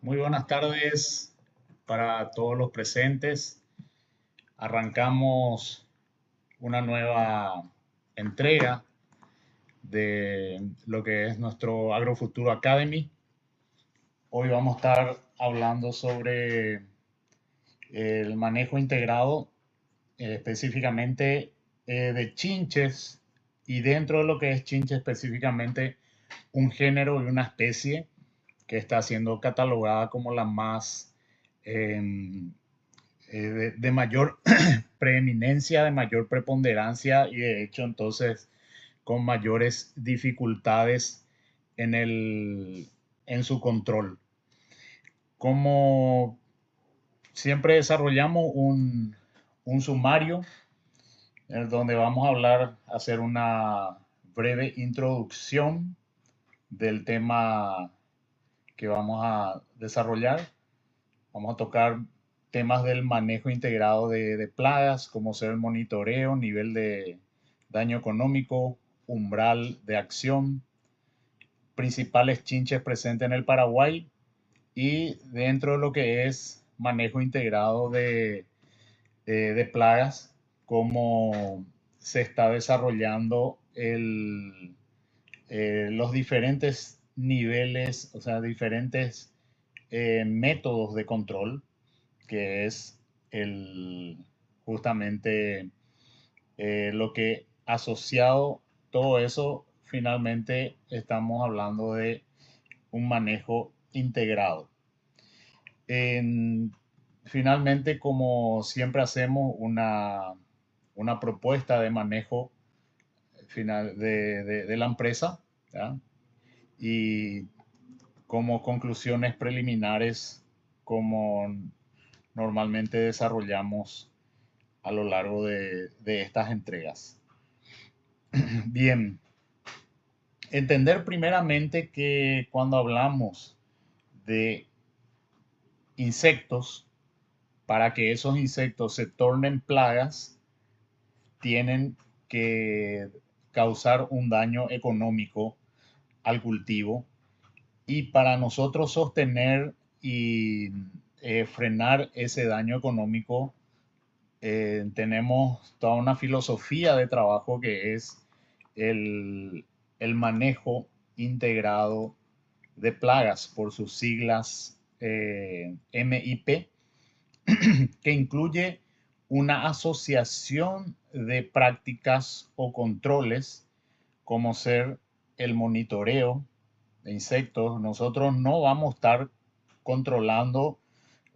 Muy buenas tardes para todos los presentes. Arrancamos una nueva entrega de lo que es nuestro Agrofuturo Academy. Hoy vamos a estar hablando sobre el manejo integrado, específicamente de chinches, y dentro de lo que es chinche específicamente un género y una especie que está siendo catalogada como la más em, de mayor preeminencia, de mayor preponderancia y de hecho entonces con mayores dificultades en su control. Como siempre desarrollamos un sumario donde vamos a hacer una breve introducción del tema que vamos a desarrollar. Vamos a tocar temas del manejo integrado de plagas, como ser el monitoreo, nivel de daño económico, umbral de acción, principales chinches presentes en el Paraguay y dentro de lo que es manejo integrado de plagas, cómo se está desarrollando los diferentes niveles, o sea, diferentes métodos de control, que es el, justamente lo que asociado todo eso, finalmente estamos hablando de un manejo integrado. En, finalmente, como siempre hacemos una propuesta de manejo final de la empresa, ¿ya? Y como conclusiones preliminares, como normalmente desarrollamos a lo largo de estas entregas. Bien, entender primeramente que cuando hablamos de insectos, para que esos insectos se tornen plagas, tienen que causar un daño económico al cultivo, y para nosotros sostener y frenar ese daño económico, tenemos toda una filosofía de trabajo que es el, el manejo integrado de plagas, por sus siglas MIP, que incluye una asociación de prácticas o controles como ser el monitoreo de insectos. Nosotros no vamos a estar controlando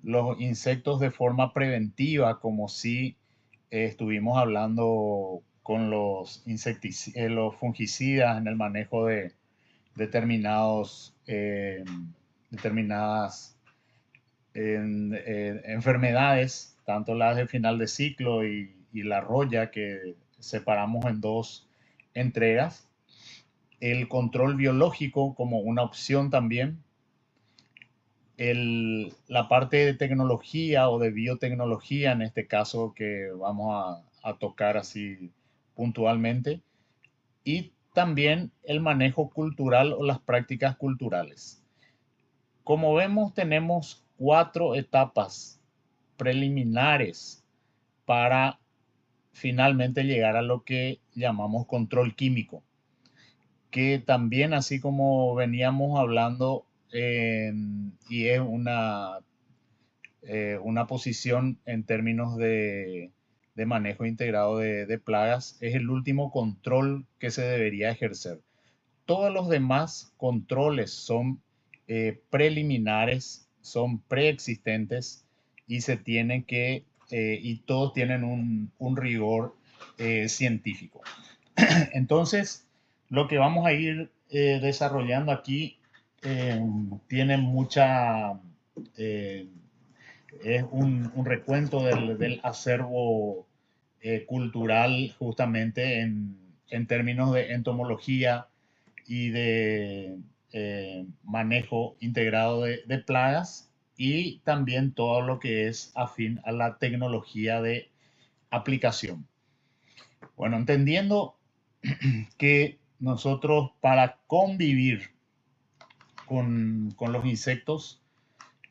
los insectos de forma preventiva, como si estuvimos hablando con los fungicidas en el manejo de determinadas enfermedades, tanto las de final de ciclo y la roya, que separamos en dos entregas. El control biológico como una opción también. La parte de tecnología o de biotecnología, en este caso que vamos a tocar así puntualmente, y también el manejo cultural o las prácticas culturales. Como vemos, tenemos 4 etapas preliminares para finalmente llegar a lo que llamamos control químico, que también, así como veníamos hablando, y es una posición en términos de manejo integrado de plagas, es el último control que se debería ejercer. Todos los demás controles son preliminares, son preexistentes y se tienen y todos tienen un rigor científico. Entonces, lo que vamos a ir desarrollando aquí tiene eh, es un recuento del acervo cultural, justamente en términos de entomología y de manejo integrado de plagas, y también todo lo que es afín a la tecnología de aplicación. Bueno, entendiendo que nosotros, para convivir con los insectos,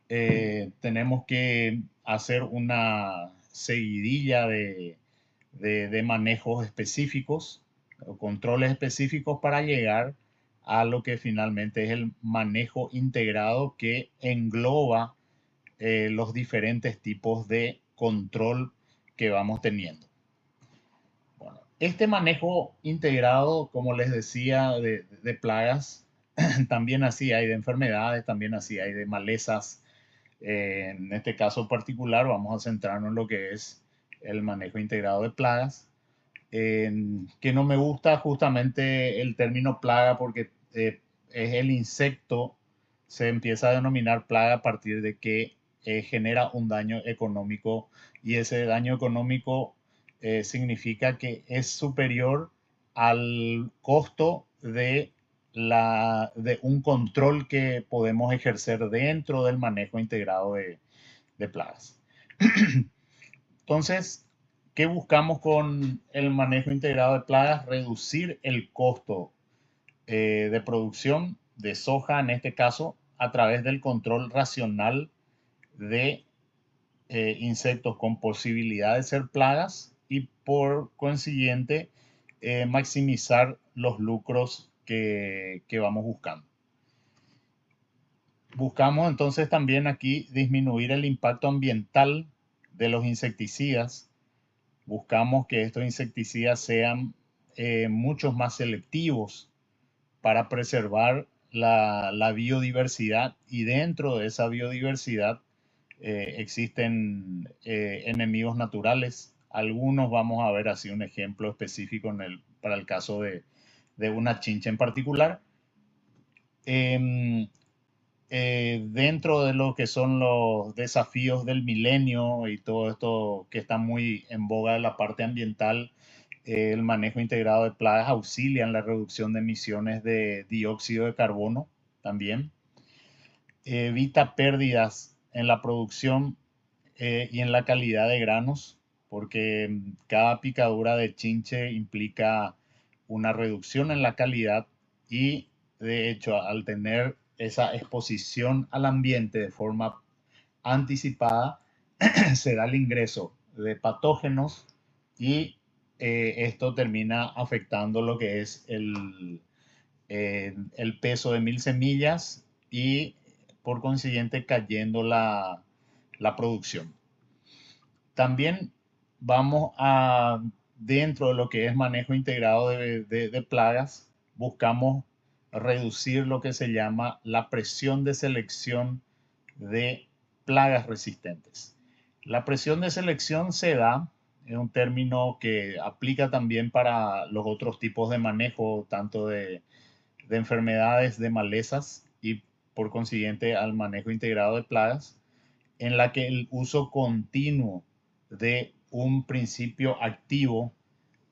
tenemos que hacer una seguidilla de manejos específicos o controles específicos para llegar a lo que finalmente es el manejo integrado que engloba los diferentes tipos de control que vamos teniendo. Bueno, este manejo integrado, como les decía, de plagas, también así hay de enfermedades, también así hay de malezas. En este caso particular vamos a centrarnos en lo que es el manejo integrado de plagas, que no me gusta justamente el término plaga porque es el insecto, se empieza a denominar plaga a partir de que genera un daño económico y ese daño económico significa que es superior al costo de un control que podemos ejercer dentro del manejo integrado de plagas. Entonces, ¿qué buscamos con el manejo integrado de plagas? Reducir el costo de producción de soja, en este caso, a través del control racional de insectos con posibilidad de ser plagas y por consiguiente maximizar los lucros que vamos buscando. Buscamos entonces también aquí disminuir el impacto ambiental de los insecticidas. Buscamos que estos insecticidas sean mucho más selectivos para preservar la biodiversidad y dentro de esa biodiversidad existen enemigos naturales. Algunos vamos a ver así un ejemplo específico para el caso de una chincha en particular. Dentro de lo que son los desafíos del milenio y todo esto que está muy en boga de la parte ambiental, el manejo integrado de plagas auxilia en la reducción de emisiones de dióxido de carbono también. Evita pérdidas en la producción y en la calidad de granos, porque cada picadura de chinche implica una reducción en la calidad y de hecho al tener esa exposición al ambiente de forma anticipada se da el ingreso de patógenos y esto termina afectando lo que es el peso de 1000 semillas y por consiguiente cayendo la producción. También vamos a, dentro de lo que es manejo integrado de plagas, buscamos reducir lo que se llama la presión de selección de plagas resistentes. La presión de selección se da, es un término que aplica también para los otros tipos de manejo, tanto de enfermedades, de malezas y por consiguiente al manejo integrado de plagas, en la que el uso continuo de un principio activo,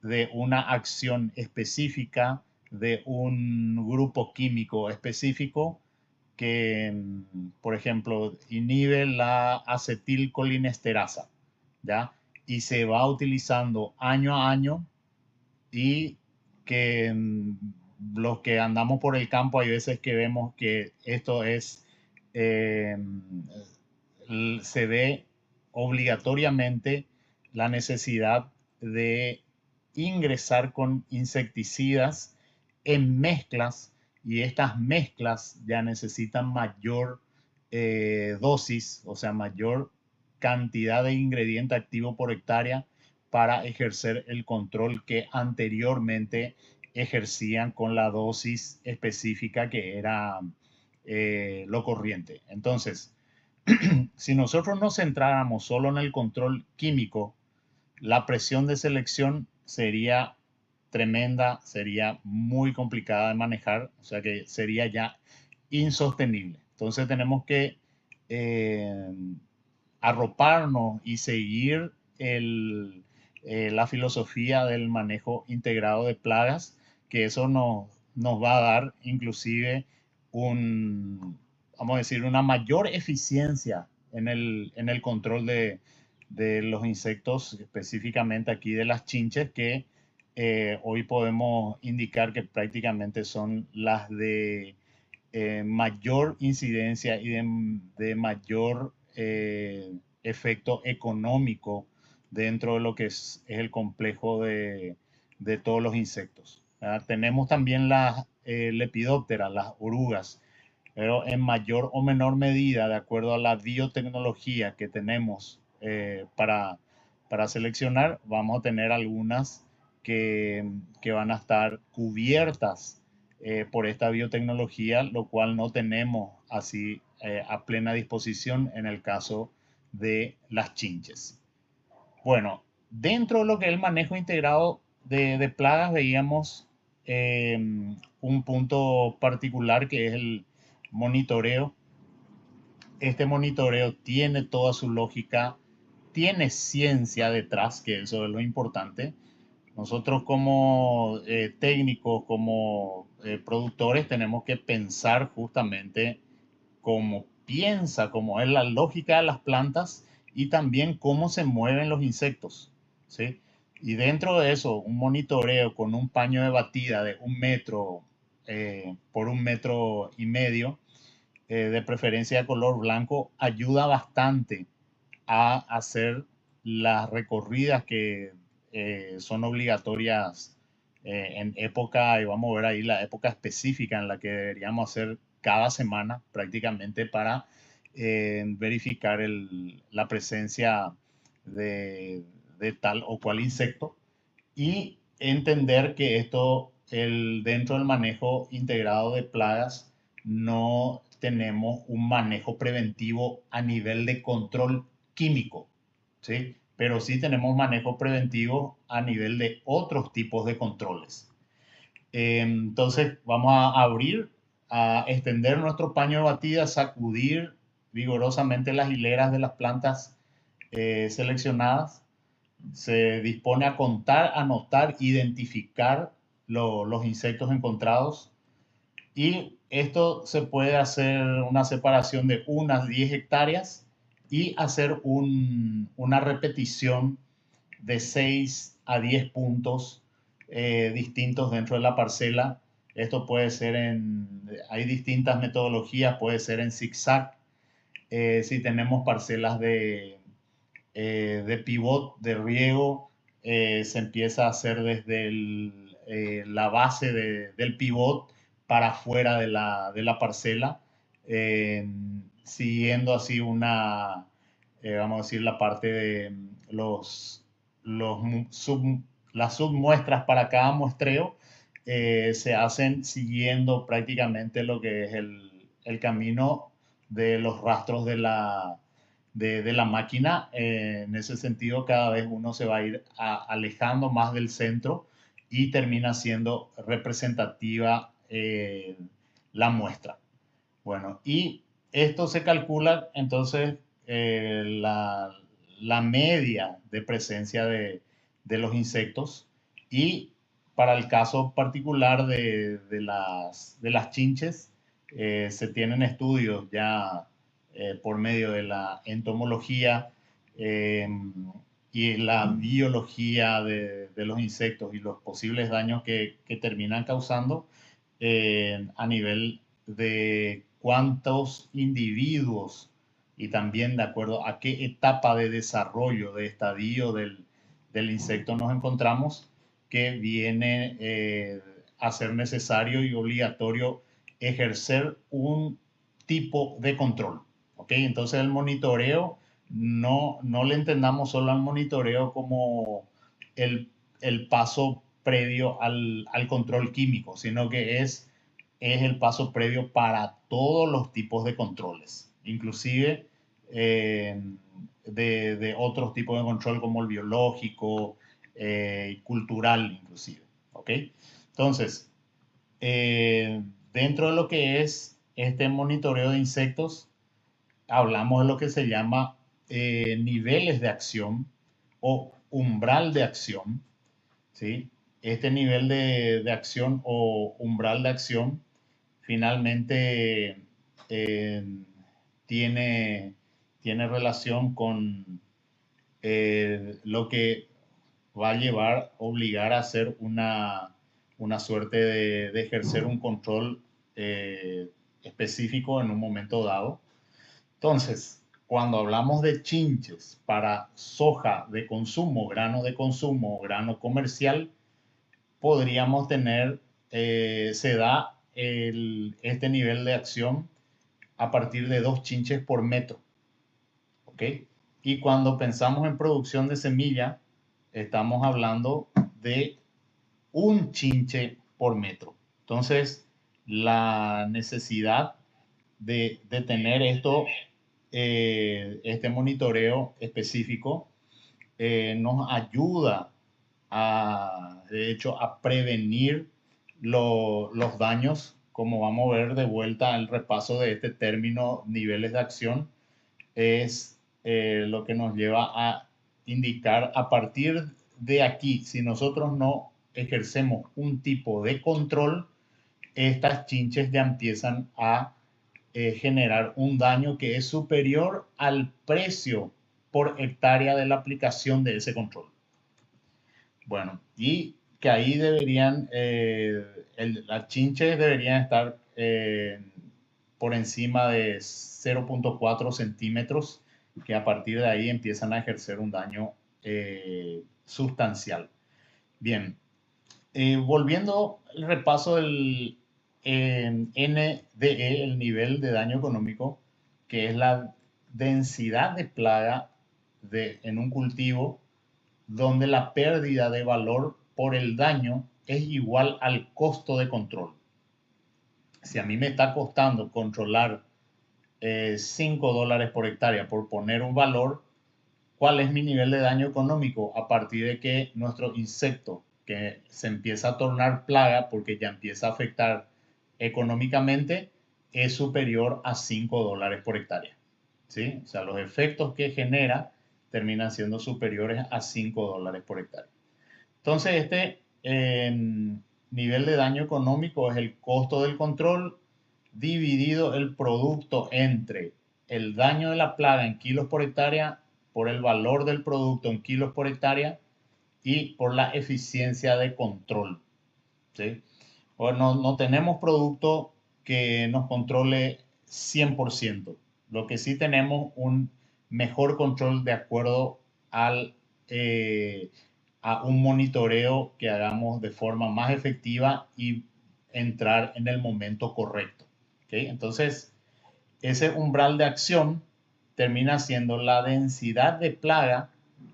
de una acción específica, de un grupo químico específico que, por ejemplo, inhibe la acetilcolinesterasa, ¿ya? Y se va utilizando año a año y que los que andamos por el campo hay veces que vemos que esto es, eh, se ve obligatoriamente la necesidad de ingresar con insecticidas en mezclas y estas mezclas ya necesitan mayor dosis, o sea, mayor cantidad de ingrediente activo por hectárea para ejercer el control que anteriormente ejercían con la dosis específica que era lo corriente. Entonces, si nosotros nos centráramos solo en el control químico, la presión de selección sería tremenda, sería muy complicada de manejar, o sea que sería ya insostenible. Entonces tenemos que eh, arroparnos y seguir la filosofía del manejo integrado de plagas, que eso nos va a dar inclusive vamos a decir, una mayor eficiencia en el control de los insectos, específicamente aquí de las chinches, que hoy podemos indicar que prácticamente son las de mayor incidencia y de mayor efecto económico dentro de lo que es el complejo de todos los insectos, ¿verdad? Tenemos también las lepidópteras, las orugas, pero en mayor o menor medida, de acuerdo a la biotecnología que tenemos para seleccionar, vamos a tener algunas que van a estar cubiertas por esta biotecnología, lo cual no tenemos así a plena disposición en el caso de las chinches. Bueno, dentro de lo que es el manejo integrado de plagas, veíamos un punto particular que es el monitoreo. Este monitoreo tiene toda su lógica, tiene ciencia detrás, que eso es lo importante. Nosotros como técnicos, como productores, tenemos que pensar justamente cómo piensa, cómo es la lógica de las plantas y también cómo se mueven los insectos, ¿sí? Y dentro de eso, un monitoreo con un paño de batida de 1 metro por 1,5 metros, de preferencia de color blanco, ayuda bastante a hacer las recorridas que son obligatorias en época, y vamos a ver ahí la época específica en la que deberíamos hacer cada semana prácticamente para verificar la presencia de tal o cual insecto y entender que esto, dentro del manejo integrado de plagas, no tenemos un manejo preventivo a nivel de control químico, ¿sí? Pero sí tenemos manejo preventivo a nivel de otros tipos de controles. Entonces vamos a abrir, a extender nuestro paño de batida, sacudir vigorosamente las hileras de las plantas seleccionadas. Se dispone a contar, anotar, identificar los insectos encontrados y esto se puede hacer una separación de unas 10 hectáreas y hacer una repetición de 6 a 10 puntos distintos dentro de la parcela. Esto puede ser hay distintas metodologías, puede ser en zigzag, si tenemos parcelas de pivot, de riego, se empieza a hacer desde la base del pivot para afuera de la parcela, siguiendo así vamos a decir, la parte de los las submuestras para cada muestreo, se hacen siguiendo prácticamente lo que es el camino de los rastros de la máquina. En ese sentido, cada vez uno se va a ir alejando más del centro y termina siendo representativa la muestra. Bueno, y esto se calcula entonces la media de presencia de los insectos, y para el caso particular de las chinches, se tienen estudios ya por medio de la entomología eh, y la biología de los insectos y los posibles daños que terminan causando a nivel de cuántos individuos y también de acuerdo a qué etapa de desarrollo, de estadio del insecto nos encontramos, que viene a ser necesario y obligatorio ejercer un tipo de control. ¿Ok? Entonces el monitoreo, no le entendamos solo al monitoreo como el paso previo al control químico, sino que es el paso previo para todos los tipos de controles, inclusive de otros tipos de control como el biológico, cultural inclusive. ¿Ok? Entonces, dentro de lo que es este monitoreo de insectos, hablamos de lo que se llama niveles de acción o umbral de acción, ¿sí? Este nivel de acción o umbral de acción finalmente eh, tiene, tiene relación con lo que va a obligar a hacer una suerte de ejercer un control específico en un momento dado. Entonces, cuando hablamos de chinches para soja de consumo, grano comercial, podríamos tener, se da este nivel de acción a partir de 2 chinches por metro. ¿Ok? Y cuando pensamos en producción de semilla, estamos hablando de 1 chinche por metro. Entonces, la necesidad de tener este monitoreo específico nos ayuda de hecho, a prevenir los daños, como vamos a ver de vuelta al repaso de este término, niveles de acción, es lo que nos lleva a indicar a partir de aquí, si nosotros no ejercemos un tipo de control, estas chinches ya empiezan a generar un daño que es superior al precio por hectárea de la aplicación de ese control. Bueno, y que ahí deberían, las chinches deberían estar por encima de 0.4 centímetros, que a partir de ahí empiezan a ejercer un daño sustancial. Bien, volviendo al repaso del NDE, el nivel de daño económico, que es la densidad de plaga en un cultivo donde la pérdida de valor por el daño es igual al costo de control. Si a mí me está costando controlar $5 por hectárea por poner un valor, ¿cuál es mi nivel de daño económico? A partir de que nuestro insecto, que se empieza a tornar plaga porque ya empieza a afectar económicamente, es superior a $5 por hectárea. ¿Sí? O sea, los efectos que genera terminan siendo superiores a $5 por hectárea. Entonces, este nivel de daño económico es el costo del control dividido el producto entre el daño de la plaga en kilos por hectárea por el valor del producto en kilos por hectárea y por la eficiencia de control. ¿Sí? Bueno, no tenemos producto que nos controle 100%. Lo que sí tenemos un mejor control de acuerdo a un monitoreo que hagamos de forma más efectiva y entrar en el momento correcto. ¿Okay? Entonces, ese umbral de acción termina siendo la densidad de plaga,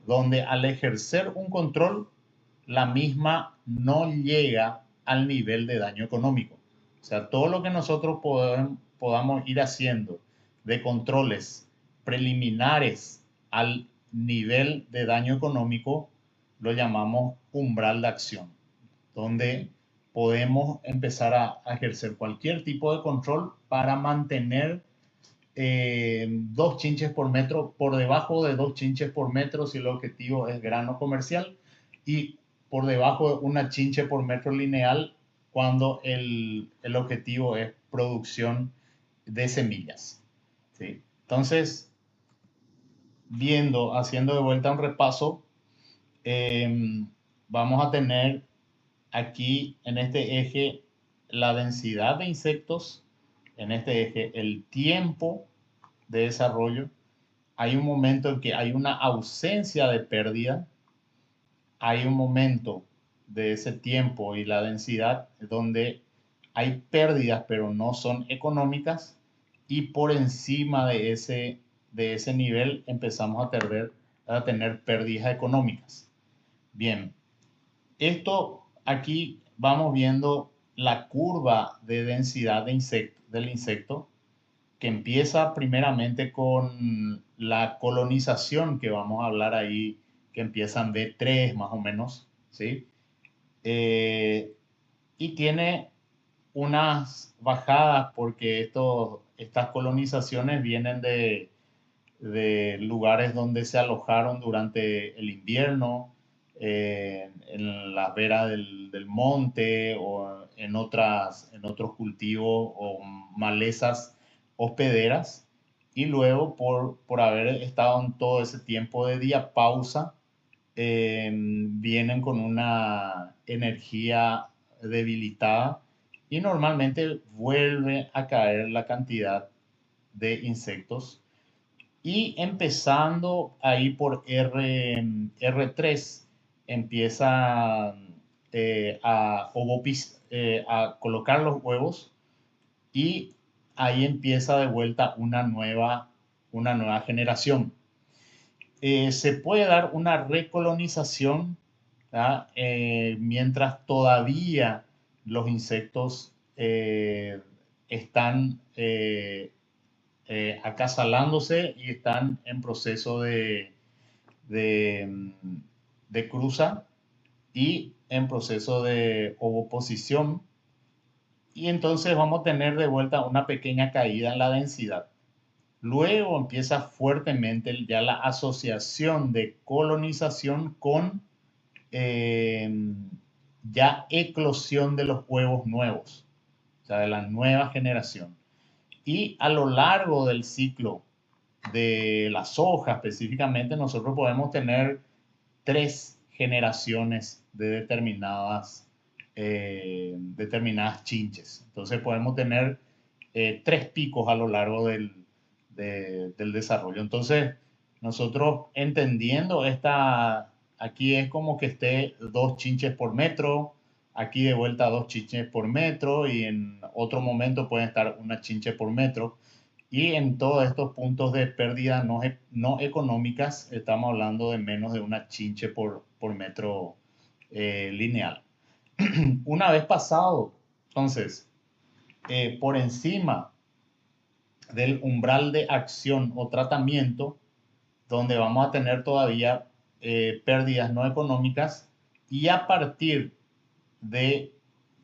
donde al ejercer un control, la misma no llega al nivel de daño económico. O sea, todo lo que nosotros podamos ir haciendo de controles preliminares al nivel de daño económico, lo llamamos umbral de acción, donde podemos empezar a ejercer cualquier tipo de control para mantener 2 chinches por metro, por debajo de 2 chinches por metro si el objetivo es grano comercial, y por debajo de 1 chinche por metro lineal cuando el objetivo es producción de semillas. ¿Sí? Entonces, haciendo de vuelta un repaso, vamos a tener aquí en este eje la densidad de insectos, en este eje el tiempo de desarrollo. Hay un momento en que hay una ausencia de pérdida, hay un momento de ese tiempo y la densidad donde hay pérdidas pero no son económicas, y por encima de ese nivel empezamos a tener pérdidas económicas. Bien, esto aquí vamos viendo la curva de densidad del insecto, que empieza primeramente con la colonización, que vamos a hablar ahí, que empiezan de 3 más o menos, ¿sí? Y tiene unas bajadas porque estas colonizaciones vienen de lugares donde se alojaron durante el invierno, en las veras del monte o en otros cultivos o malezas hospederas, y luego por haber estado en todo ese tiempo de diapausa, vienen con una energía debilitada y normalmente vuelve a caer la cantidad de insectos. Y empezando ahí por R3, empieza a colocar los huevos y ahí empieza de vuelta una nueva generación. Se puede dar una recolonización, mientras todavía los insectos están acasalándose y están en proceso de, de cruza y en proceso de ovoposición. Y entonces vamos a tener de vuelta una pequeña caída en la densidad. Luego empieza fuertemente ya la asociación de colonización con ya eclosión de los huevos nuevos, o sea, de la nueva generación. Y a lo largo del ciclo de la soja específicamente, nosotros podemos tener 3 generaciones de determinadas chinches. Entonces podemos tener 3 picos a lo largo del desarrollo. Entonces, nosotros entendiendo aquí es como que esté 2 chinches por metro, aquí de vuelta 2 chinches por metro y en otro momento pueden estar una chinche por metro. Y en todos estos puntos de pérdida no económicas, estamos hablando de menos de una chinche por metro lineal. Una vez pasado, entonces, por encima del umbral de acción o tratamiento, donde vamos a tener todavía pérdidas no económicas, y a partir de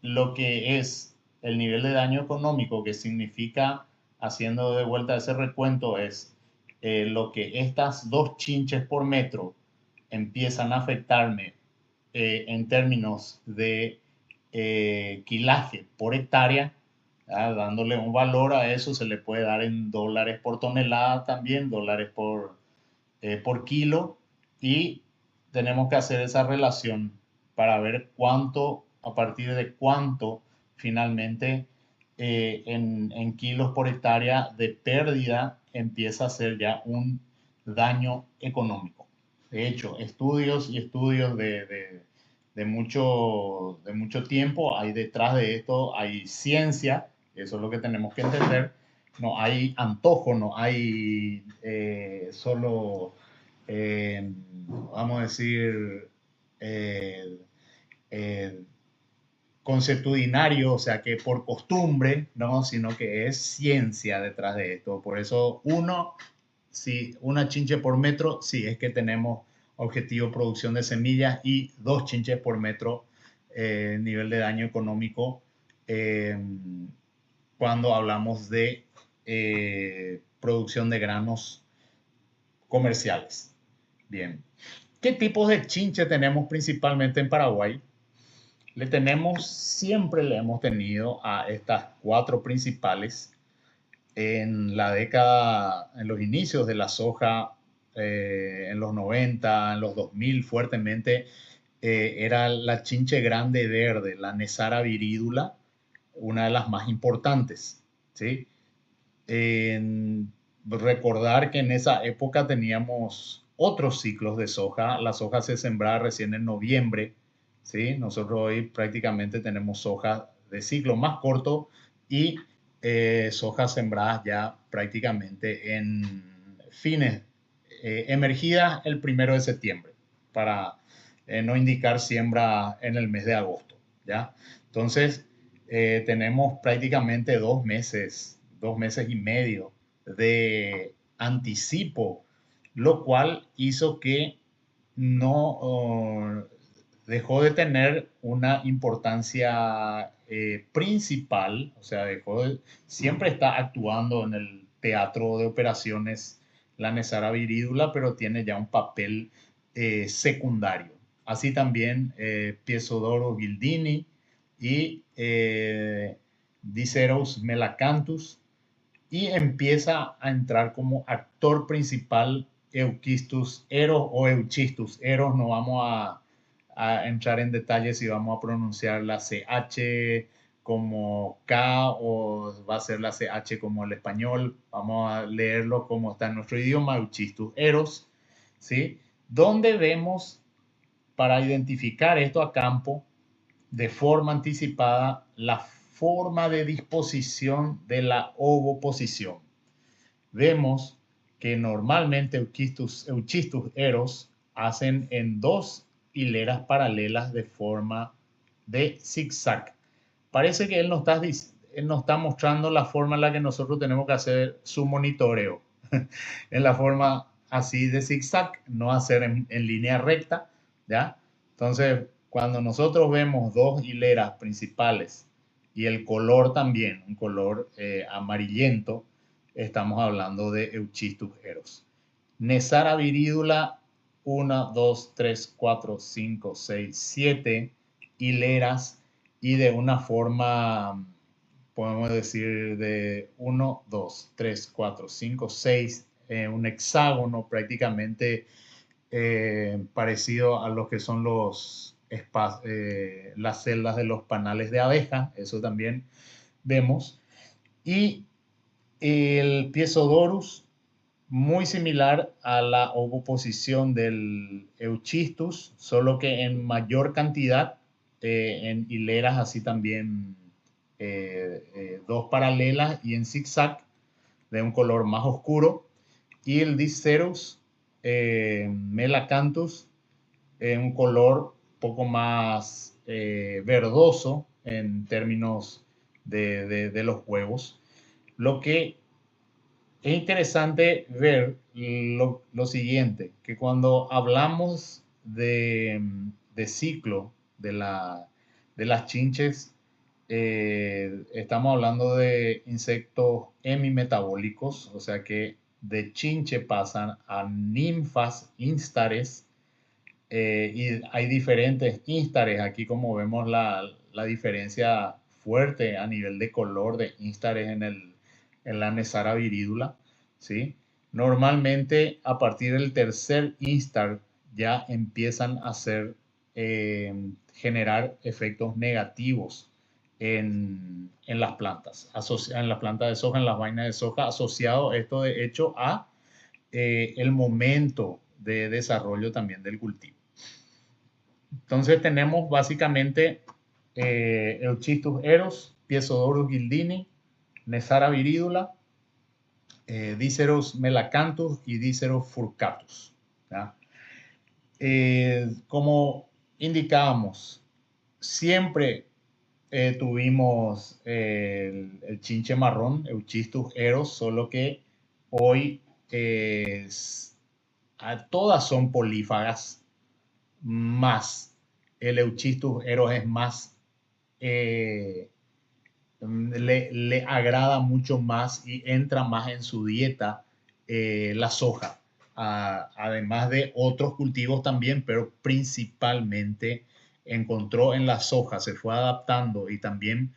lo que es el nivel de daño económico, que significa, haciendo de vuelta ese recuento, es lo que estas 2 chinches por metro empiezan a afectarme en términos de quilaje por hectárea, dándole un valor a eso. Se le puede dar en dólares por tonelada también, dólares por kilo, y tenemos que hacer esa relación para ver a partir de cuánto finalmente en kilos por hectárea de pérdida empieza a ser ya un daño económico. De hecho, estudios y estudios de mucho tiempo hay detrás de esto, hay ciencia, eso es lo que tenemos que entender. No hay antojo, no hay solo, vamos a decir, eh, eh, consuetudinario, o sea, que por costumbre, ¿no? Sino que es ciencia detrás de esto. Por eso, si una chinche por metro, sí, es que tenemos objetivo producción de semillas, y 2 chinches por metro nivel de daño económico cuando hablamos de producción de granos comerciales. Bien. ¿Qué tipos de chinche tenemos principalmente en Paraguay? Siempre le hemos tenido a estas 4 principales. En los inicios de la soja, en los 90, en los 2000 fuertemente, era la chinche grande verde, la Nesara viridula, una de las más importantes, ¿sí? Recordar que en esa época teníamos otros ciclos de soja. La soja se sembraba recién en noviembre, ¿sí? Nosotros hoy prácticamente tenemos soja de ciclo más corto y sojas sembradas ya prácticamente en fines, emergidas el 1 de septiembre, para no indicar siembra en el mes de agosto, ¿ya? Entonces, tenemos prácticamente 2 meses y medio de anticipo, lo cual hizo que no dejó de tener una importancia principal, o sea, siempre está actuando en el teatro de operaciones la Nesara viridula, pero tiene ya un papel secundario. Así también Piezodoro gildini y Diceros melacanthus, y empieza a entrar como actor principal Euquistus eros o Euchistus eros. No vamos a entrar en detalles si vamos a pronunciar la CH como K o va a ser la CH como el español. Vamos a leerlo como está en nuestro idioma, Euchistus eros, ¿sí? Donde vemos, para identificar esto a campo, de forma anticipada, la forma de disposición de la ovoposición. Vemos que normalmente Euchistus eros hacen en dos hileras paralelas de forma de zigzag. Parece que él nos está mostrando la forma en la que nosotros tenemos que hacer su monitoreo. En la forma así de zigzag, no hacer en línea recta, ¿ya? Entonces, cuando nosotros vemos dos hileras principales y el color también, un color amarillento, estamos hablando de Euchistus eros. Nesara viridula, 1, 2, 3, 4, 5, 6, 7 hileras y de una forma, podemos decir, de 1, 2, 3, 4, 5, 6, un hexágono prácticamente parecido a lo que son las celdas de los panales de abeja, eso también vemos. Y el Piezodorus, muy similar a la ovoposición del Euchistus, solo que en mayor cantidad, en hileras así también, dos paralelas y en zigzag, de un color más oscuro. Y el Dicerus melacanthus, un color poco más verdoso en términos de los huevos. Lo que es interesante ver lo siguiente, que cuando hablamos de ciclo de las chinches, estamos hablando de insectos hemimetabólicos, o sea que de chinche pasan a ninfas instares, y hay diferentes instares. Aquí, como vemos, la diferencia fuerte a nivel de color de instares en la Nesara viridula, ¿sí? Normalmente, a partir del tercer instar, ya empiezan a generar efectos negativos en las plantas, en las plantas de soja, en las vainas de soja, asociado esto de hecho a el momento de desarrollo también del cultivo. Entonces tenemos básicamente Euchistus eros, Piezodorus guildini, Nesara viridula, Diceros melacanthus y Diceros furcatus, ¿ya? Como indicábamos, siempre tuvimos el chinche marrón, Euchistus eros, solo que hoy todas son polífagas, más el Euchistus eros es más, le agrada mucho más y entra más en su dieta la soja, además de otros cultivos también, pero principalmente encontró en la soja, se fue adaptando, y también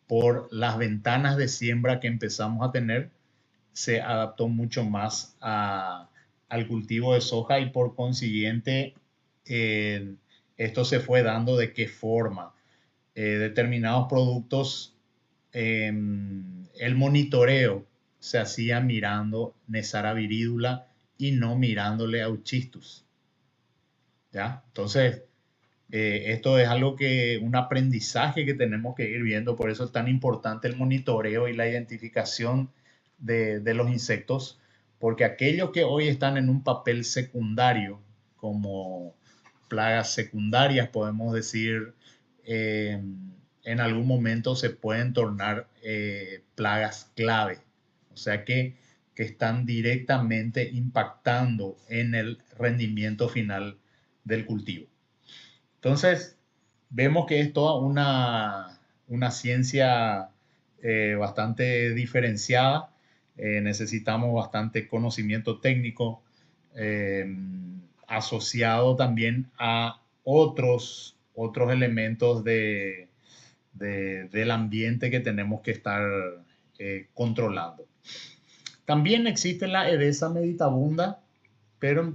por las ventanas de siembra que empezamos a tener, se adaptó mucho más al cultivo de soja, y por consiguiente esto se fue dando de qué forma determinados productos, el monitoreo se hacía mirando Nesara viridula y no mirándole a Euchistus, ¿ya? Entonces, esto es algo un aprendizaje que tenemos que ir viendo. Por eso es tan importante el monitoreo y la identificación de los insectos, porque aquellos que hoy están en un papel secundario, como plagas secundarias, podemos decir, en algún momento se pueden tornar plagas clave, o sea que están directamente impactando en el rendimiento final del cultivo. Entonces, vemos que es toda una ciencia bastante diferenciada. Necesitamos bastante conocimiento técnico, asociado también a otros elementos del ambiente que tenemos que estar controlando. También existe la Edesa meditabunda, pero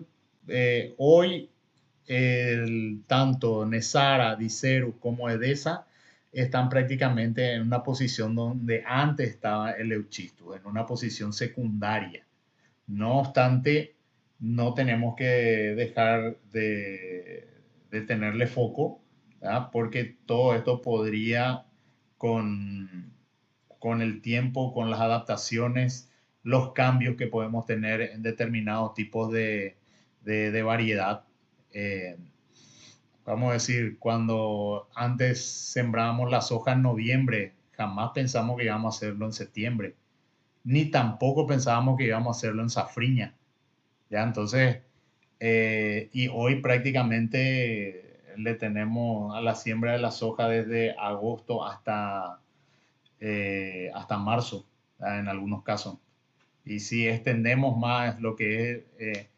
hoy tanto Nesara, Dicerus como Edesa están prácticamente en una posición donde antes estaba el Euchistus, en una posición secundaria. No obstante, no tenemos que dejar de tenerle foco, ¿verdad? Porque todo esto podría, con, con el tiempo, con las adaptaciones, los cambios que podemos tener en determinados tipos de variedad. eh, Vamos a decir, cuando antes sembrábamos la soja en noviembre, jamás pensamos que íbamos a hacerlo en septiembre, ni tampoco pensábamos que íbamos a hacerlo en safriña. ¿Ya? Entonces, y hoy prácticamente le tenemos a la siembra de la soja desde agosto hasta marzo, ¿ya? En algunos casos. Y si extendemos más lo que es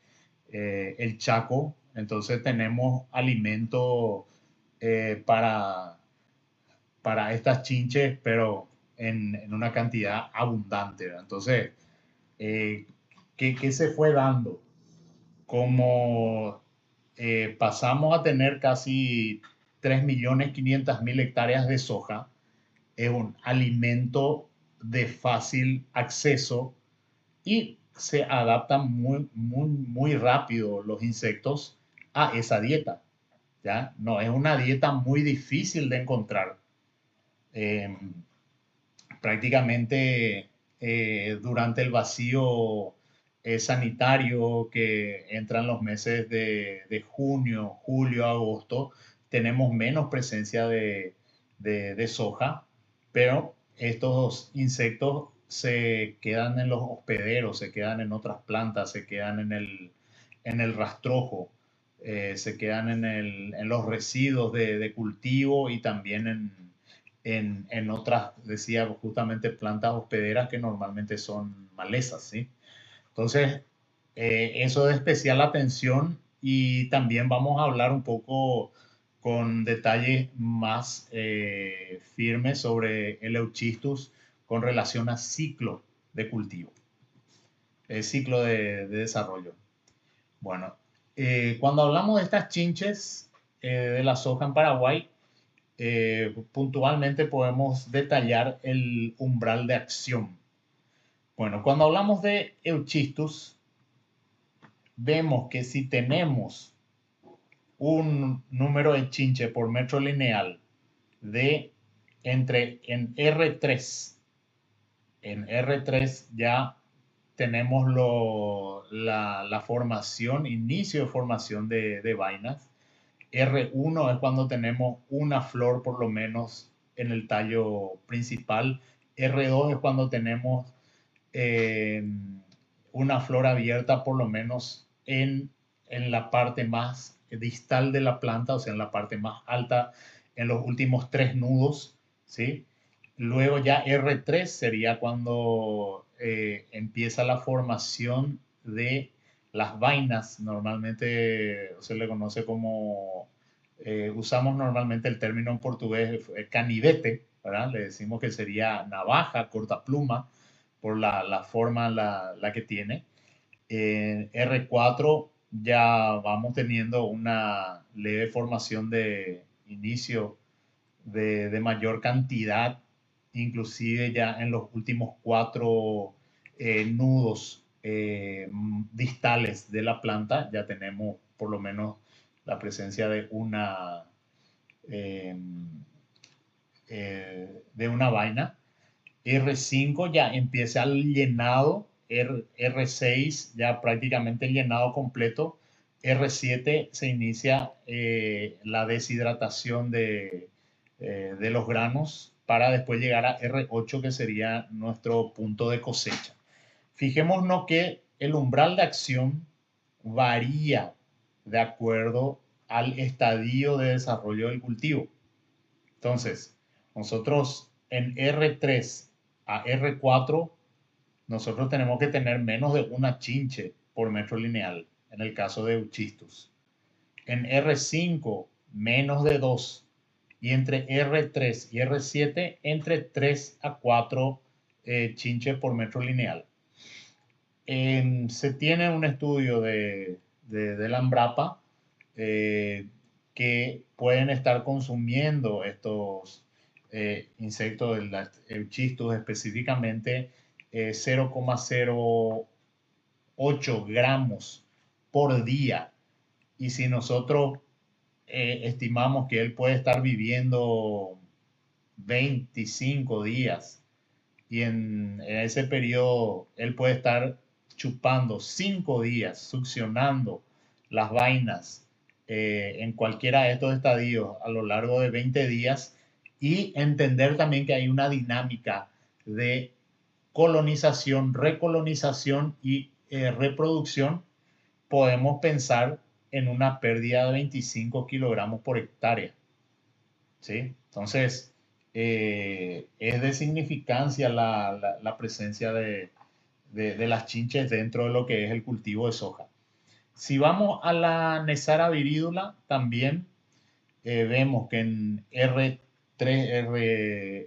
el Chaco, entonces tenemos alimento eh, para, para estas chinches, pero en una cantidad abundante, ¿verdad? Entonces, eh, ¿qué se fue dando? Como pasamos a tener casi 3.500.000 hectáreas de soja, es un alimento de fácil acceso y se adaptan muy rápido los insectos a esa dieta. ¿Ya? No es una dieta muy difícil de encontrar. Eh, Prácticamente durante el vacío sanitario que entran los meses de junio, julio, agosto, tenemos menos presencia de soja, pero estos insectos se quedan en los hospederos, se quedan en otras plantas, se quedan en el rastrojo, se quedan en los residuos de cultivo y también en otras, decía justamente, plantas hospederas que normalmente son malezas, ¿sí? Entonces, eso de especial atención, y también vamos a hablar un poco con detalles más firmes sobre el Euchistus con relación a ciclo de cultivo, ciclo de desarrollo. Bueno, cuando hablamos de estas chinches de la soja en Paraguay, puntualmente podemos detallar el umbral de acción. Bueno, cuando hablamos de Euchistus, vemos que si tenemos un número de chinche por metro lineal de en R3 ya tenemos la formación, inicio de formación de vainas. R1 es cuando tenemos una flor por lo menos en el tallo principal. R2 es cuando tenemos eh, una flor abierta por lo menos en la parte más distal de la planta, o sea, en la parte más alta, en los últimos 3 nudos, ¿sí? Luego ya R3 sería cuando empieza la formación de las vainas. Normalmente se le conoce como, usamos normalmente el término en portugués canivete, ¿verdad? Le decimos que sería navaja, cortapluma, por la forma la que tiene. R4 ya vamos teniendo una leve formación de inicio de mayor cantidad, inclusive ya en los últimos 4 nudos distales de la planta, ya tenemos por lo menos la presencia eh, de una vaina. R5 ya empieza el llenado, R6 ya prácticamente el llenado completo, R7 se inicia la deshidratación de los granos para después llegar a R8, que sería nuestro punto de cosecha. Fijémonos que el umbral de acción varía de acuerdo al estadio de desarrollo del cultivo. Entonces, nosotros en R3 a R4, nosotros tenemos que tener menos de una chinche por metro lineal, en el caso de Euchistus. En R5, menos de 2. Y entre R3 y R7, entre 3 a 4 chinches por metro lineal. Se tiene un estudio de la Embrapa que pueden estar consumiendo insecto del Euchistus específicamente 0,08 gramos por día. Y si nosotros estimamos que él puede estar viviendo 25 días y en ese periodo él puede estar chupando 5 días, succionando las vainas en cualquiera de estos estadios a lo largo de 20 días y entender también que hay una dinámica de colonización, recolonización y reproducción, podemos pensar en una pérdida de 25 kilogramos por hectárea. ¿Sí? Entonces, es de significancia la presencia de las chinches dentro de lo que es el cultivo de soja. Si vamos a la Nesara viridula, también vemos que en R3,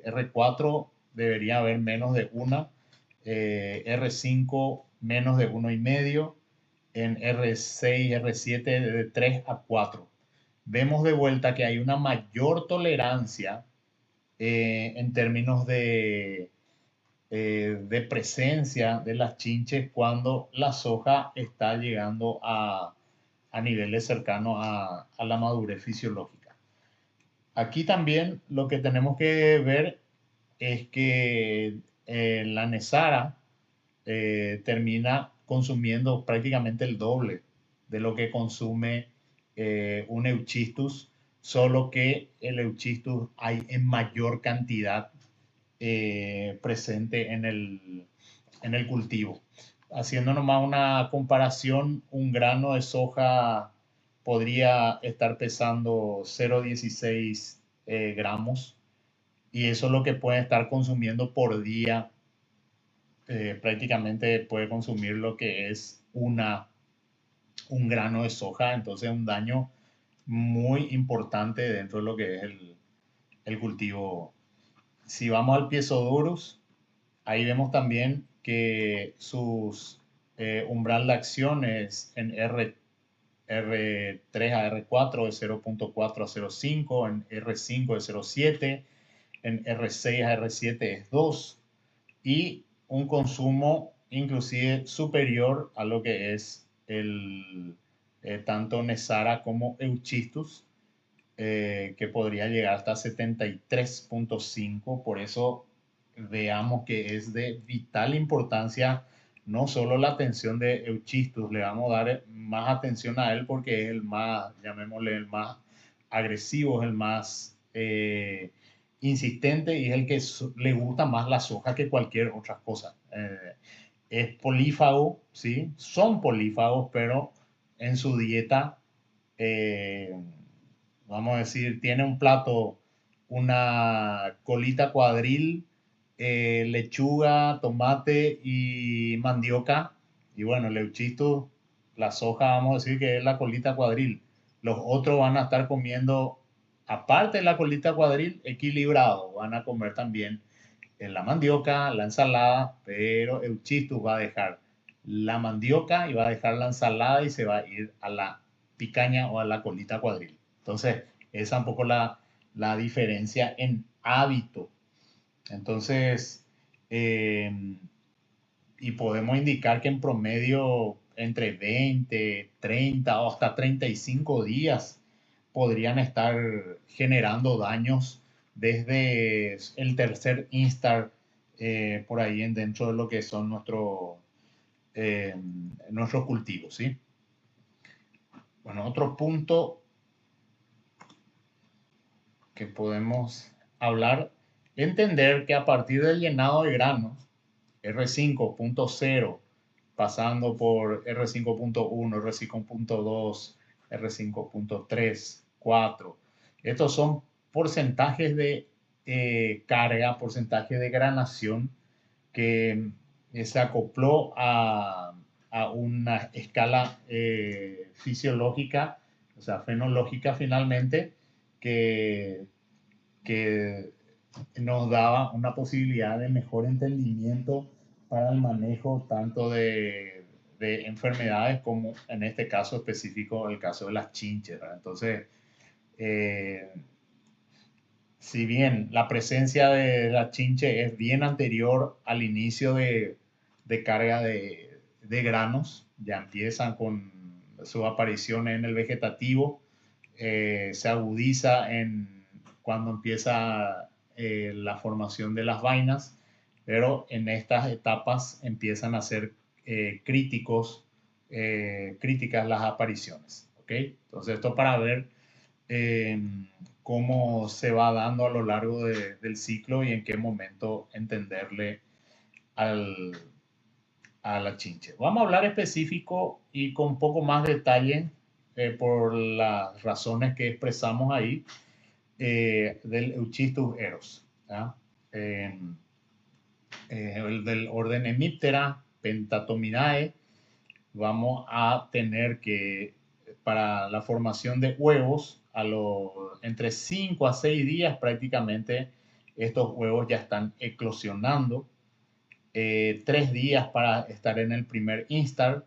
R4 debería haber menos de una, R5 menos de 1,5, en R6, R7 de 3 a 4. Vemos de vuelta que hay una mayor tolerancia en términos de presencia de las chinches cuando la soja está llegando a niveles cercanos a la madurez fisiológica. Aquí también lo que tenemos que ver es que la Nesara termina consumiendo prácticamente el doble de lo que consume un Euchistus, solo que el Euchistus hay en mayor cantidad presente en el cultivo. Haciendo nomás una comparación, un grano de soja podría estar pesando 0,16 gramos y eso es lo que puede estar consumiendo por día. Prácticamente puede consumir lo que es un grano de soja, entonces un daño muy importante dentro de lo que es el cultivo. Si vamos al Piezodurus, ahí vemos también que sus umbral de acción es en R3 a R4 de 0,4 a 0,5, en R5 de 0,7, en R6 a R7 es 2 y un consumo inclusive superior a lo que es tanto Nesara como Euchistus, que podría llegar hasta 73,5. Por eso veamos que es de vital importancia no solo la atención de Euchistus, le vamos a dar más atención a él porque es el más, llamémosle, el más agresivo, es el más insistente y es el que le gusta más la soja que cualquier otra cosa. Es polífago, ¿sí? Son polífagos, pero en su dieta, vamos a decir, tiene un plato, una colita cuadril, lechuga, tomate y mandioca. Y bueno, el Euchistus, la soja, vamos a decir que es la colita cuadril. Los otros van a estar comiendo, aparte de la colita cuadril, equilibrado. Van a comer también en la mandioca, la ensalada, pero Euchistus va a dejar la mandioca y va a dejar la ensalada y se va a ir a la picaña o a la colita cuadril. Entonces, esa es un poco la diferencia en hábito. Entonces, y podemos indicar que en promedio entre 20, 30 o hasta 35 días podrían estar generando daños desde el tercer instar por ahí en dentro de lo que son nuestros cultivos, ¿sí? Bueno, otro punto que podemos hablar, entender que a partir del llenado de granos, R5.0, pasando por R5.1, R5.2, R5.3, 4. Estos son porcentajes de carga, porcentajes de granación que se acopló a una escala fisiológica, o sea, fenológica finalmente, que, que nos daba una posibilidad de mejor entendimiento para el manejo tanto de enfermedades como en este caso específico el caso de las chinches, ¿verdad? Entonces, si bien la presencia de la chinche es bien anterior al inicio de carga de granos, ya empiezan con su aparición en el vegetativo, se agudiza cuando empieza la formación de las vainas, pero en estas etapas empiezan a ser críticas las apariciones. ¿Okay? Entonces esto para ver eh, cómo se va dando a lo largo del ciclo y en qué momento entenderle al, a la chinche. Vamos a hablar específico y con un poco más detalle por las razones que expresamos ahí del Euchistus eros. Eh, el del orden Hemiptera, Pentatomidae, vamos a tener que para la formación de huevos, entre 5 a 6 días prácticamente estos huevos ya están eclosionando. 3 días para estar en el primer instar,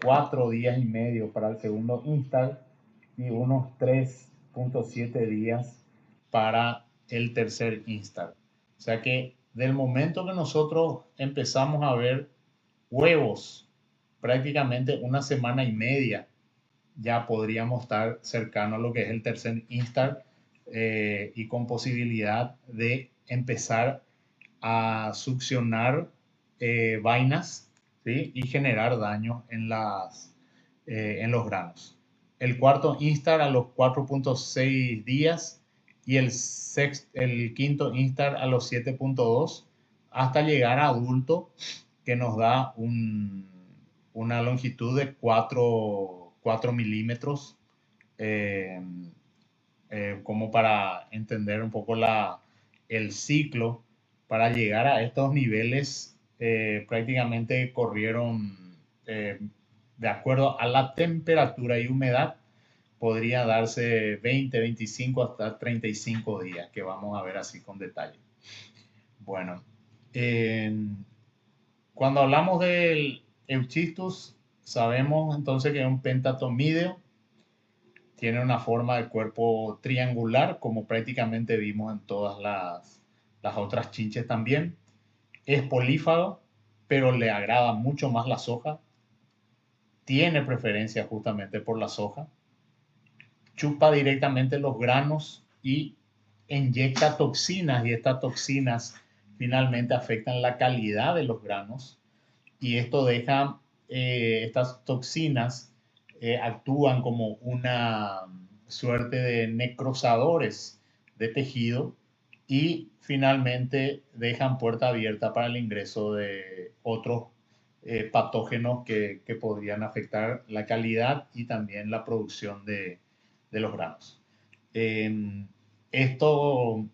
4 días y medio para el segundo instar y unos 3.7 días para el tercer instar. O sea que del momento que nosotros empezamos a ver huevos, prácticamente una semana y media ya podríamos estar cercano a lo que es el tercer instar y con posibilidad de empezar a succionar vainas, ¿sí? Y generar daño en los granos. El cuarto instar a los 4.6 días y el quinto instar a los 7.2 hasta llegar a adulto, que nos da una longitud de 4 milímetros, como para entender un poco el ciclo. Para llegar a estos niveles prácticamente corrieron, de acuerdo a la temperatura y humedad, podría darse 20, 25 hasta 35 días, que vamos a ver así con detalle. Bueno, cuando hablamos del Euchistus, sabemos entonces que es un pentatomídeo, tiene una forma de cuerpo triangular, como prácticamente vimos en todas las otras chinches también. Es polífago, pero le agrada mucho más la soja. Tiene preferencia justamente por la soja. Chupa directamente los granos y inyecta toxinas, y estas toxinas finalmente afectan la calidad de los granos, y esto deja, estas toxinas actúan como una suerte de necrosadores de tejido y finalmente dejan puerta abierta para el ingreso de otros patógenos que podrían afectar la calidad y también la producción de los granos. Esto,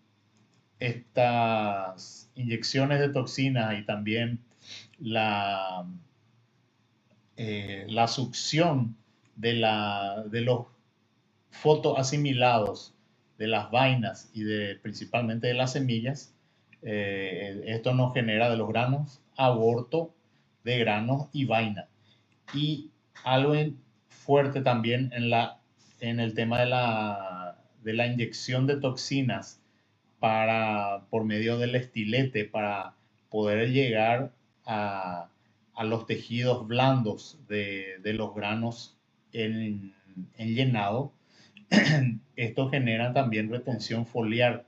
estas inyecciones de toxinas y también la succión de los fotoasimilados de las vainas y principalmente de las semillas, esto nos genera de los granos aborto de granos y vaina. Y algo fuerte también en el tema de la inyección de toxinas por medio del estilete para poder llegar a los tejidos blandos de los granos en llenado. Esto genera también retención foliar,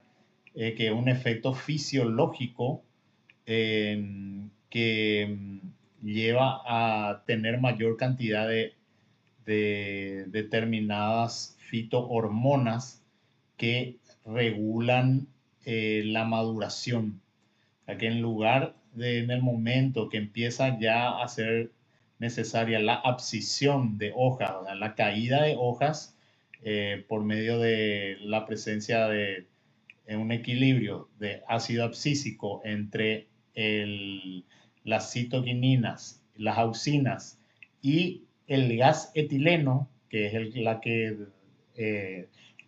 que es un efecto fisiológico que lleva a tener mayor cantidad de determinadas fitohormonas que regulan la maduración. O sea que en lugar en el momento que empieza ya a ser necesaria la abscisión de hojas, o sea, la caída de hojas, por medio de la presencia de un equilibrio de ácido abscísico entre las citoquininas, las auxinas y el gas etileno, que es la que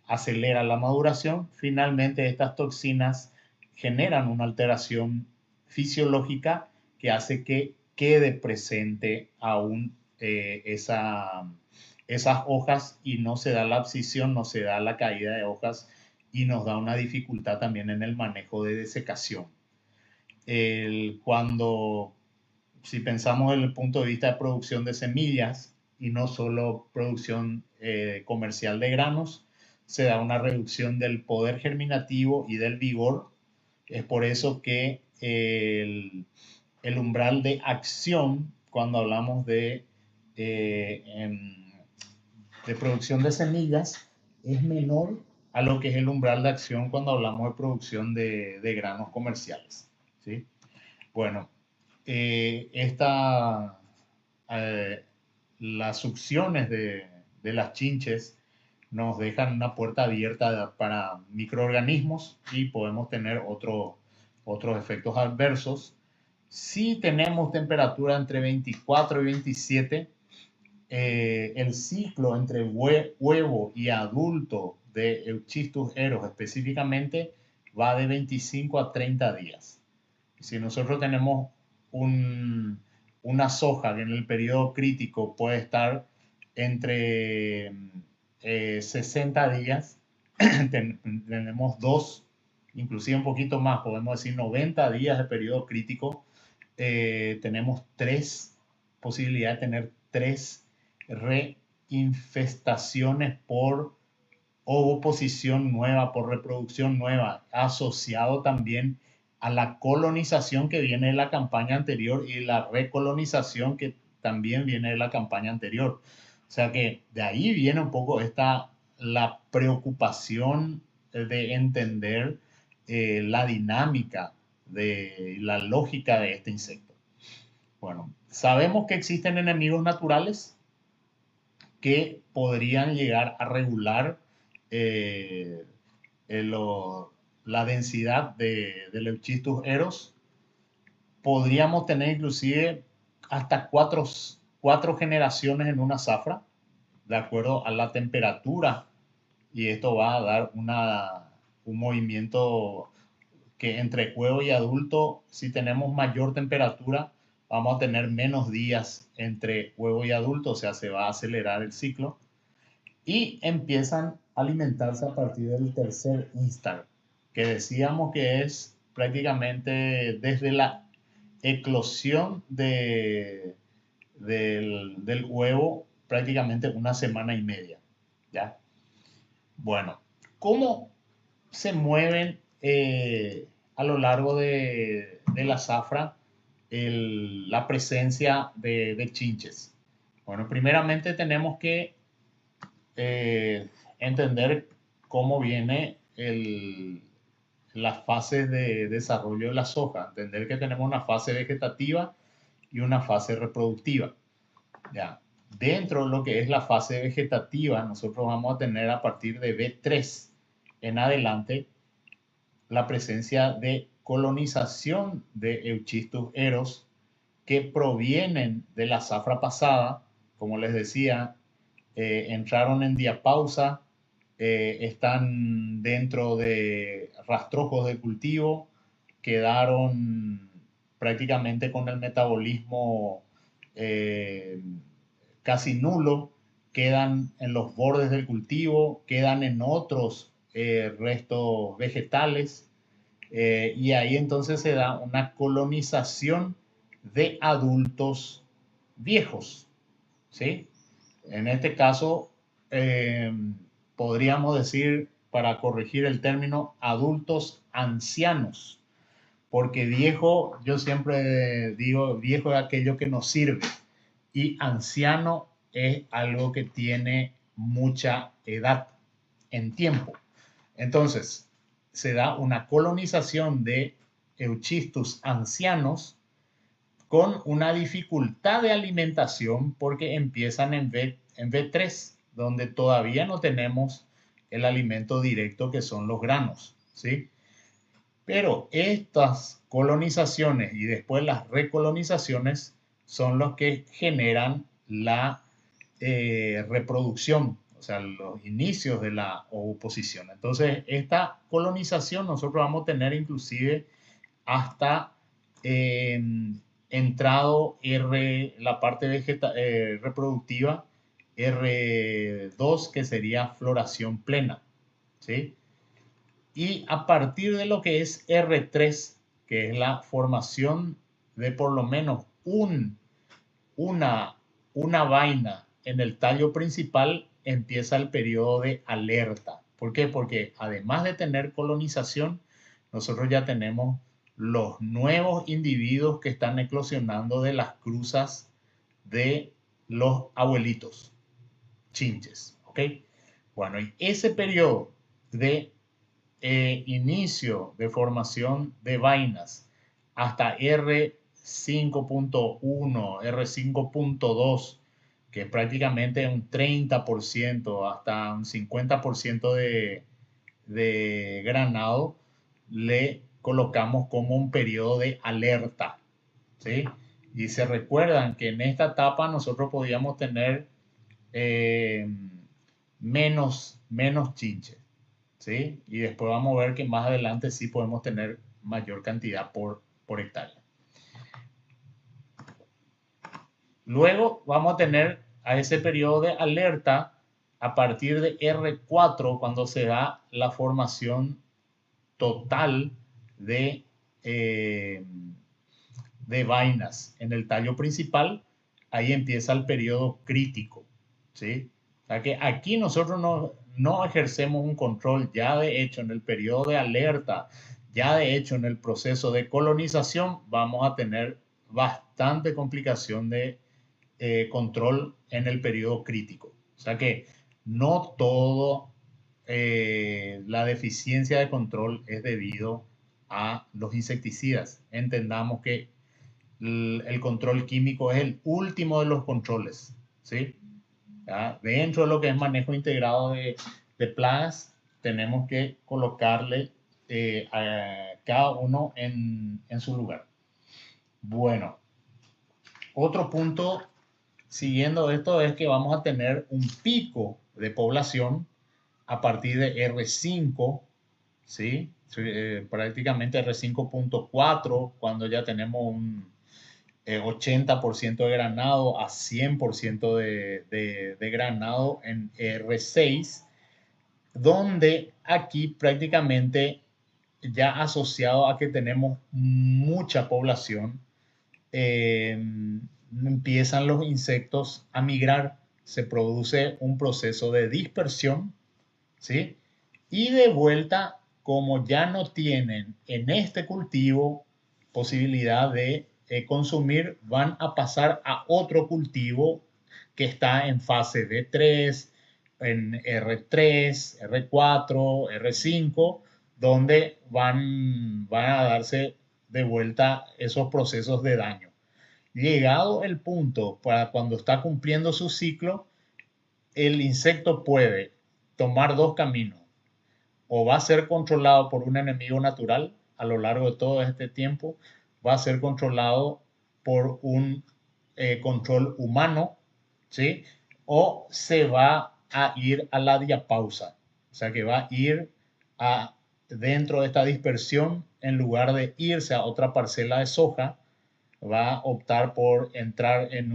acelera la maduración, finalmente estas toxinas generan una alteración fisiológica que hace que quede presente aún esas hojas y no se da la abscisión, no se da la caída de hojas y nos da una dificultad también en el manejo de desecación. Cuando, si pensamos desde el punto de vista de producción de semillas y no solo producción comercial de granos, se da una reducción del poder germinativo y del vigor. Es por eso que el umbral de acción, cuando hablamos de producción de semillas, es menor a lo que es el umbral de acción cuando hablamos de producción de granos comerciales, ¿sí? Bueno, eh, las succiones de las chinches nos dejan una puerta abierta para microorganismos y podemos tener otros efectos adversos. Si tenemos temperatura entre 24 y 27, el ciclo entre huevo y adulto de Euchystus eros específicamente va de 25 a 30 días. Si nosotros tenemos una soja que en el periodo crítico puede estar entre 60 días, tenemos dos, inclusive un poquito más, podemos decir 90 días de periodo crítico, tenemos tres posibilidades de tener tres reinfestaciones por ovoposición nueva, por reproducción nueva, asociado también a la colonización que viene de la campaña anterior y la recolonización que también viene de la campaña anterior. O sea que de ahí viene un poco la preocupación de entender la dinámica, de la lógica de este insecto. Bueno, sabemos que existen enemigos naturales que podrían llegar a regular eh, la densidad del Euchystus eros. Podríamos tener inclusive hasta cuatro generaciones en una zafra, de acuerdo a la temperatura, y esto va a dar un movimiento que entre huevo y adulto, si tenemos mayor temperatura, vamos a tener menos días entre huevo y adulto, o sea, se va a acelerar el ciclo. Y empiezan a alimentarse a partir del tercer instar, que decíamos que es prácticamente desde la eclosión del huevo, prácticamente una semana y media. ¿Ya? Bueno, ¿cómo se mueven a lo largo de la zafra la presencia de chinches? Bueno, primeramente tenemos que entender cómo viene las fases de desarrollo de la soja, entender que tenemos una fase vegetativa y una fase reproductiva. ¿Ya? Dentro de lo que es la fase vegetativa, nosotros vamos a tener a partir de B3 en adelante la presencia de colonización de Euchystus eros que provienen de la zafra pasada, como les decía, entraron en diapausa, están dentro de rastrojos de cultivo, quedaron prácticamente con el metabolismo casi nulo, quedan en los bordes del cultivo, quedan en otros restos vegetales, y ahí entonces se da una colonización de adultos viejos, ¿sí? En este caso, podríamos decir, para corregir el término, adultos ancianos, porque viejo, yo siempre digo, viejo es aquello que nos sirve y anciano es algo que tiene mucha edad en tiempo. Entonces, se da una colonización de Euchystus ancianos con una dificultad de alimentación porque empiezan en B3, donde todavía no tenemos el alimento directo que son los granos, ¿sí? Pero estas colonizaciones y después las recolonizaciones son los que generan la reproducción, o sea, los inicios de la ovoposición. Entonces, esta colonización nosotros vamos a tener inclusive hasta entrado la parte reproductiva, R2, que sería floración plena, ¿sí? Y a partir de lo que es R3, que es la formación de por lo menos una, una vaina en el tallo principal, empieza el periodo de alerta. ¿Por qué? Porque además de tener colonización, nosotros ya tenemos los nuevos individuos que están eclosionando de las cruzas de los abuelitos, chinches. ¿Ok? Bueno, y ese periodo de inicio de formación de vainas hasta R5.1, R5.2, que es prácticamente un 30% hasta un 50% de granado, le colocamos como un periodo de alerta, ¿sí? Y se recuerdan que en esta etapa nosotros podíamos tener eh, menos chinches, ¿sí? Y después vamos a ver que más adelante sí podemos tener mayor cantidad por hectárea. Luego vamos a tener a ese periodo de alerta a partir de R4, cuando se da la formación total eh, de vainas en el tallo principal. Ahí empieza el periodo crítico, ¿sí? O sea que aquí nosotros no ejercemos un control. Ya de hecho en el periodo de alerta, ya de hecho en el proceso de colonización, vamos a tener bastante complicación de control en el periodo crítico. O sea que no todo la deficiencia de control es debido a los insecticidas. Entendamos que el control químico es el último de los controles, ¿sí? ¿Ya? Dentro de lo que es manejo integrado de plagas, tenemos que colocarle a cada uno en su lugar. Bueno, otro punto siguiendo esto es que vamos a tener un pico de población a partir de R5, ¿sí? Prácticamente R5.4, cuando ya tenemos un 80% de granado a 100% de granado en R6, donde aquí prácticamente ya asociado a que tenemos mucha población, empiezan los insectos a migrar, se produce un proceso de dispersión, ¿sí? Y de vuelta, como ya no tienen en este cultivo posibilidad de consumir, van a pasar a otro cultivo que está en fase D3, en R3, R4, R5, donde van a darse de vuelta esos procesos de daño. Llegado el punto para cuando está cumpliendo su ciclo, el insecto puede tomar dos caminos. O va a ser controlado por un enemigo natural a lo largo de todo este tiempo, va a ser controlado por un control humano, ¿sí? O se va a ir a la diapausa, o sea que va a ir dentro de esta dispersión, en lugar de irse a otra parcela de soja, va a optar por entrar en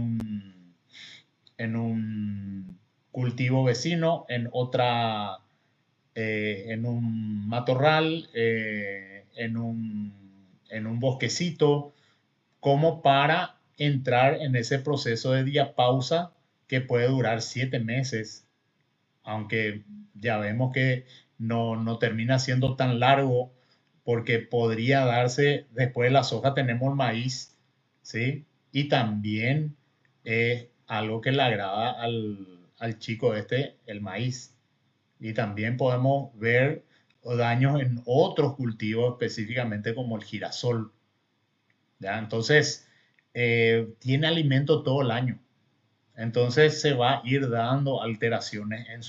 un cultivo vecino, en un matorral, en un bosquecito, como para entrar en ese proceso de diapausa que puede durar 7 meses, aunque ya vemos que no termina siendo tan largo, porque podría darse, después de la soja tenemos el maíz, ¿sí? Y también es algo que le agrada al chico el maíz. Y también podemos ver daños en otros cultivos, específicamente como el girasol, ¿ya? Entonces, tiene alimento todo el año. Entonces se va a ir dando alteraciones en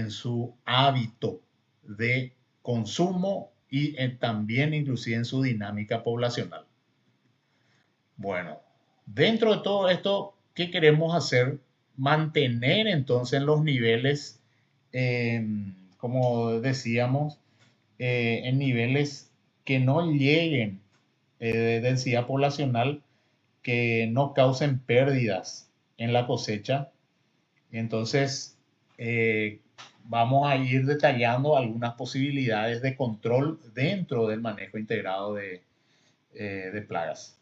su hábito de consumo y también inclusive en su dinámica poblacional. Bueno, dentro de todo esto, ¿qué queremos hacer? Mantener entonces los niveles, como decíamos, en niveles que no lleguen de densidad poblacional, que no causen pérdidas en la cosecha. Entonces, vamos a ir detallando algunas posibilidades de control dentro del manejo integrado de plagas.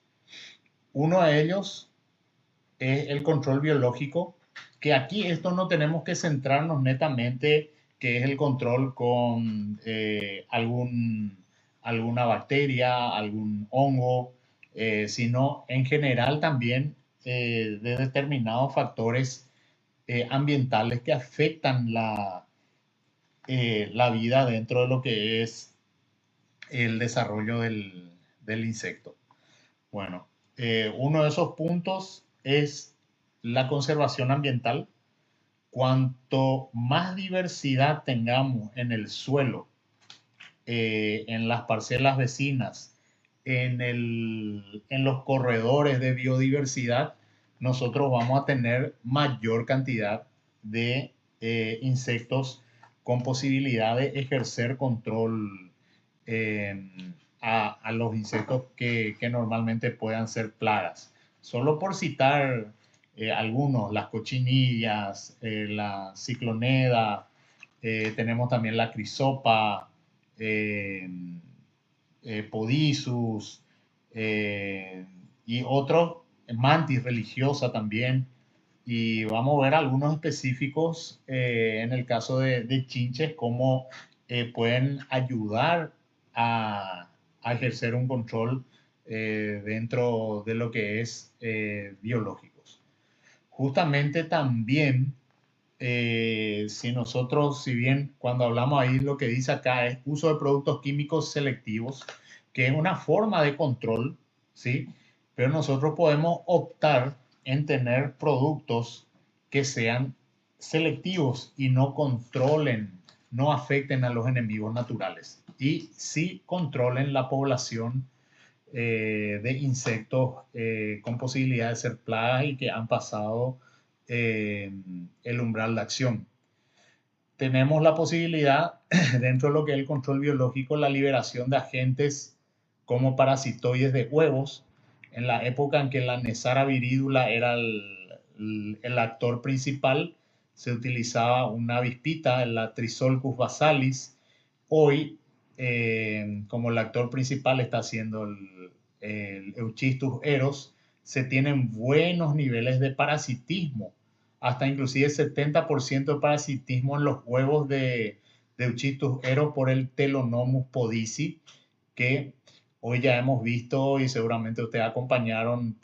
Uno de ellos es el control biológico, que aquí esto no tenemos que centrarnos netamente, que es el control con alguna bacteria, algún hongo, sino en general también de determinados factores ambientales que afectan la vida dentro de lo que es el desarrollo del insecto. Bueno, uno de esos puntos es la conservación ambiental. Cuanto más diversidad tengamos en el suelo, en las parcelas vecinas, en los corredores de biodiversidad, nosotros vamos a tener mayor cantidad de insectos con posibilidad de ejercer control eh, a los insectos que normalmente puedan ser plagas. Solo por citar algunos, las cochinillas, la cicloneda, tenemos también la crisopa, eh, Podisus y otros, mantis religiosa también. Y vamos a ver algunos específicos en el caso de chinches, cómo pueden ayudar a ejercer un control dentro de lo que es biológicos. Justamente también, si bien cuando hablamos ahí lo que dice acá es uso de productos químicos selectivos, que es una forma de control, ¿sí? Pero nosotros podemos optar en tener productos que sean selectivos y no controlen, no afecten a los enemigos naturales y sí controlen la población de insectos con posibilidad de ser plagas y que han pasado el umbral de acción. Tenemos la posibilidad, dentro de lo que es el control biológico, la liberación de agentes como parasitoides de huevos. En la época en que la Nesara viridula era el actor principal, se utilizaba una avispita, la Trisolcus basalis. Hoy, como el actor principal está siendo el Euchistus eros, se tienen buenos niveles de parasitismo, hasta inclusive 70% de parasitismo en los huevos de Euchistus eros por el Telonomus podici, que hoy ya hemos visto y seguramente ustedes acompañaron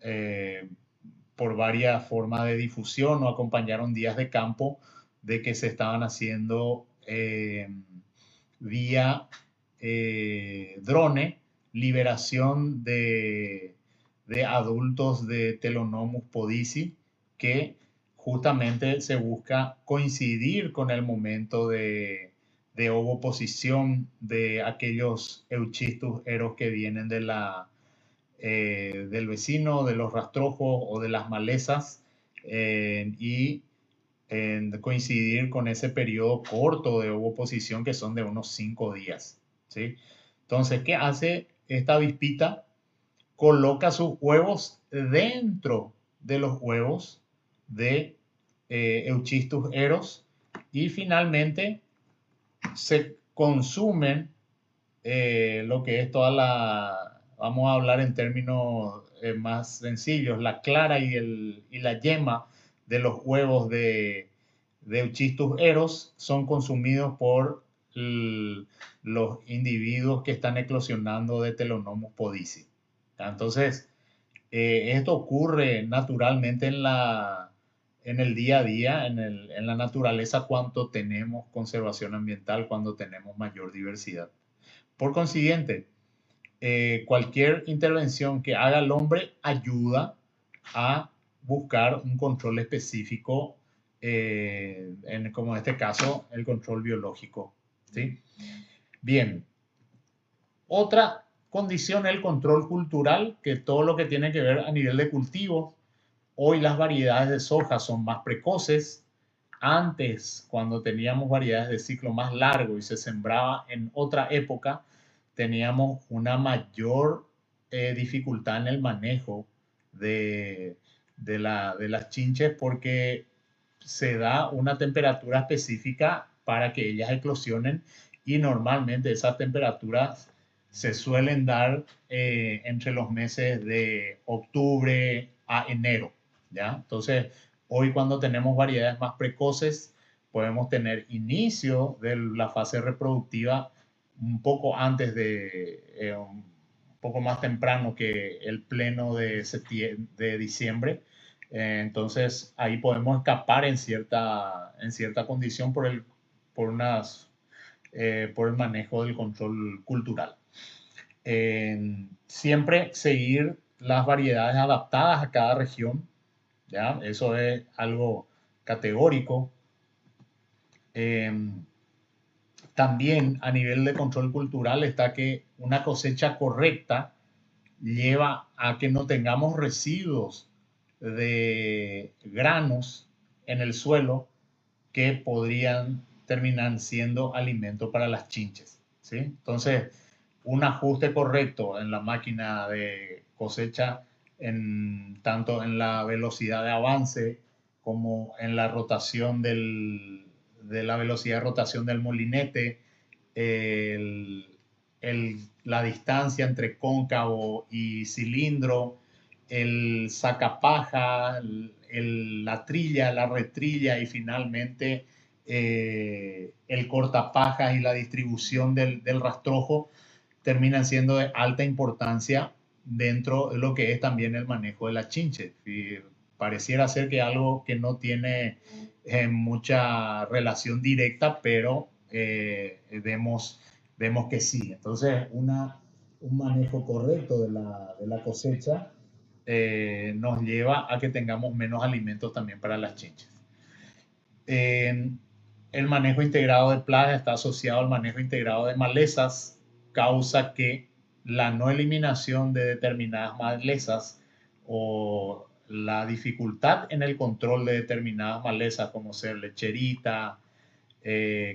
eh, por varias formas de difusión o acompañaron días de campo de que se estaban haciendo vía drone liberación de adultos de Telonomus podici, que justamente se busca coincidir con el momento de ovoposición de aquellos Euchistus eros que vienen del vecino, de los rastrojos o de las malezas, y en coincidir con ese periodo corto de ovoposición que son de unos 5 días. ¿Sí? Entonces, ¿qué hace esta avispita? Coloca sus huevos dentro de los huevos de Euchistus eros y finalmente se consumen lo que es vamos a hablar en términos más sencillos, la clara y la yema de los huevos de Euchistus eros son consumidos por los individuos que están eclosionando de Telonomus podici. Entonces, esto ocurre naturalmente en el día a día, en la naturaleza, cuando tenemos conservación ambiental, cuando tenemos mayor diversidad. Por consiguiente, cualquier intervención que haga el hombre ayuda a buscar un control específico, como en este caso el control biológico. ¿Sí? Bien, otra condición es el control cultural, que todo lo que tiene que ver a nivel de cultivo. Hoy las variedades de soja son más precoces. Antes, cuando teníamos variedades de ciclo más largo y se sembraba en otra época, teníamos una mayor dificultad en el manejo de las chinches, porque se da una temperatura específica para que ellas eclosionen y normalmente esas temperaturas se suelen dar entre los meses de octubre a enero, ¿ya? Entonces, hoy cuando tenemos variedades más precoces, podemos tener inicio de la fase reproductiva un poco antes un poco más temprano que el pleno de diciembre. Entonces ahí podemos escapar en cierta condición por, unas, por el manejo del control cultural. Siempre seguir las variedades adaptadas a cada región, ¿ya? Eso es algo categórico. También a nivel de control cultural está que una cosecha correcta lleva a que no tengamos residuos de granos en el suelo que podrían terminar siendo alimento para las chinches, ¿sí? Entonces, un ajuste correcto en la máquina de cosecha, tanto en la velocidad de avance como en la rotación de la velocidad de rotación del molinete, la distancia entre cóncavo y cilindro, el sacapaja, la trilla, la retrilla y finalmente el cortapajas y la distribución del rastrojo terminan siendo de alta importancia dentro de lo que es también el manejo de la chinche. Y pareciera ser que algo que no tiene mucha relación directa, pero vemos que sí. Entonces, un manejo correcto de la cosecha nos lleva a que tengamos menos alimentos también para las chinches. El manejo integrado de plagas está asociado al manejo integrado de malezas, causa que la no eliminación de determinadas malezas o la dificultad en el control de determinadas malezas, como ser lecherita,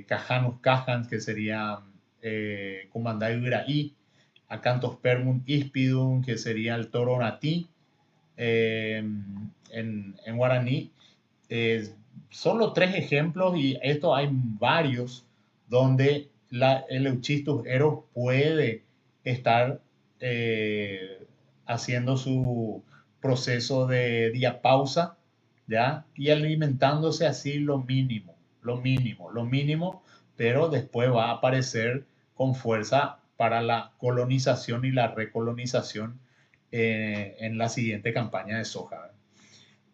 Cajanus cajans, que sería Cumandai Acanthospermum hispidum, que sería el toro natí, en guaraní. Solo 3 ejemplos, y esto hay varios, donde el Euchistus eros puede estar haciendo su proceso de diapausa, ¿ya? Y alimentándose así lo mínimo, pero después va a aparecer con fuerza para la colonización y la recolonización en la siguiente campaña de soja.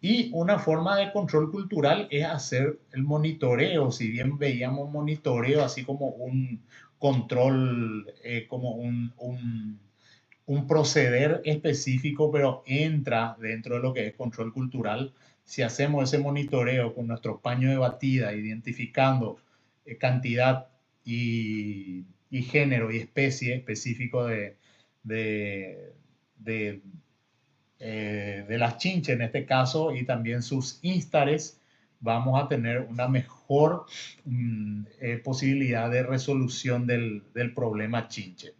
Y una forma de control cultural es hacer el monitoreo. Si bien veíamos monitoreo así como un control, como un proceder específico, pero entra dentro de lo que es control cultural. Si hacemos ese monitoreo con nuestro paño de batida, identificando cantidad y género y especie específico de las chinches en este caso, y también sus instares, vamos a tener una mejor posibilidad de resolución del problema chinche.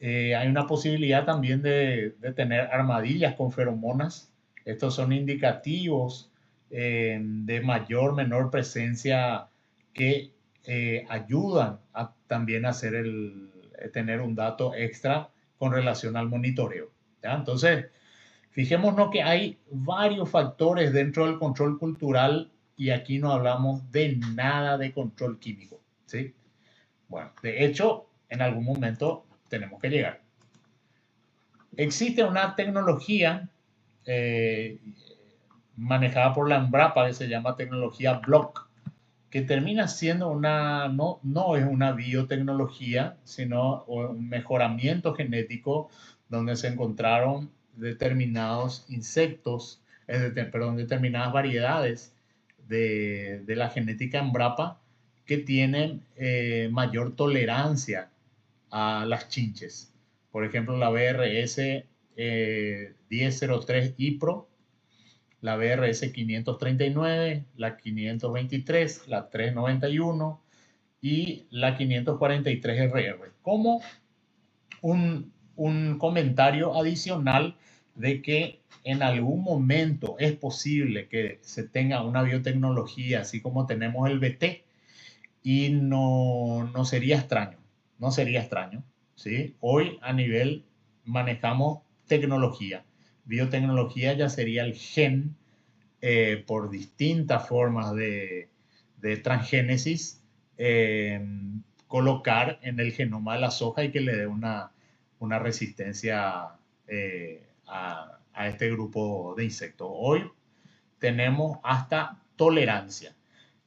Hay una posibilidad también de tener armadillas con feromonas. Estos son indicativos de mayor o menor presencia que ayudan a también a tener un dato extra con relación al monitoreo, ¿ya? Entonces, fijémonos que hay varios factores dentro del control cultural y aquí no hablamos de nada de control químico, ¿sí? Bueno, de hecho, en algún momento tenemos que llegar. Existe una tecnología manejada por la Embrapa que se llama tecnología Block, que termina siendo no es una biotecnología, sino un mejoramiento genético donde se encontraron determinados insectos, determinadas variedades de la genética Embrapa que tienen mayor tolerancia a las chinches. Por ejemplo, la BRS 1003 IPRO, la BRS 539, la 523, la 391 y la 543RR. Como un comentario adicional, de que en algún momento es posible que se tenga una biotecnología, así como tenemos el BT, y no sería extraño, no sería extraño, ¿sí? Hoy a nivel manejamos tecnología, biotecnología ya sería el gen por distintas formas de transgénesis, colocar en el genoma de la soja y que le dé una resistencia a este grupo de insectos. Hoy tenemos hasta tolerancia.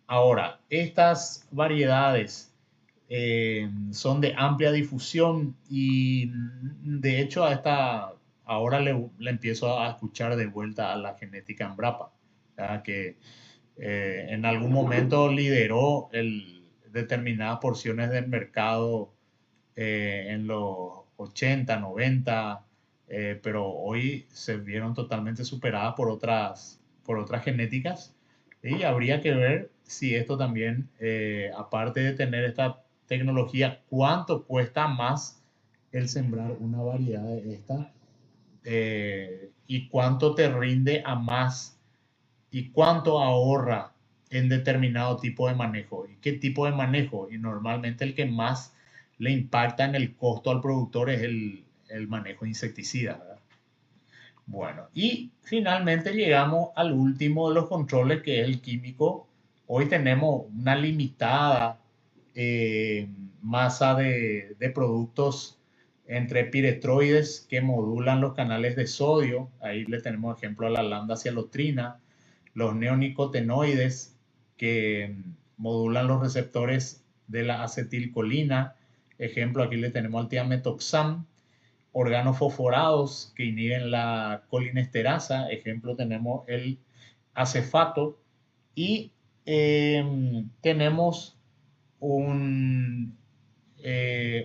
Ahora, estas variedades son de amplia difusión y de hecho ahora le empiezo a escuchar de vuelta a la genética Embrapa, que en algún momento lideró determinadas porciones del mercado en los 80, 90, pero hoy se vieron totalmente superadas por otras genéticas y habría que ver si esto también, aparte de tener esta tecnología, cuánto cuesta más el sembrar una variedad de esta y cuánto te rinde a más y cuánto ahorra en determinado tipo de manejo y qué tipo de manejo. Y normalmente el que más le impacta en el costo al productor es el manejo insecticida, ¿verdad? Bueno, y finalmente llegamos al último de los controles, que es el químico. Hoy tenemos una limitada masa de productos entre piretroides que modulan los canales de sodio. Ahí le tenemos ejemplo a la lambda-cialotrina, los neonicotinoides que modulan los receptores de la acetilcolina. Ejemplo, aquí le tenemos al tiametoxam, organofosforados que inhiben la colinesterasa, ejemplo tenemos el acefato, y tenemos un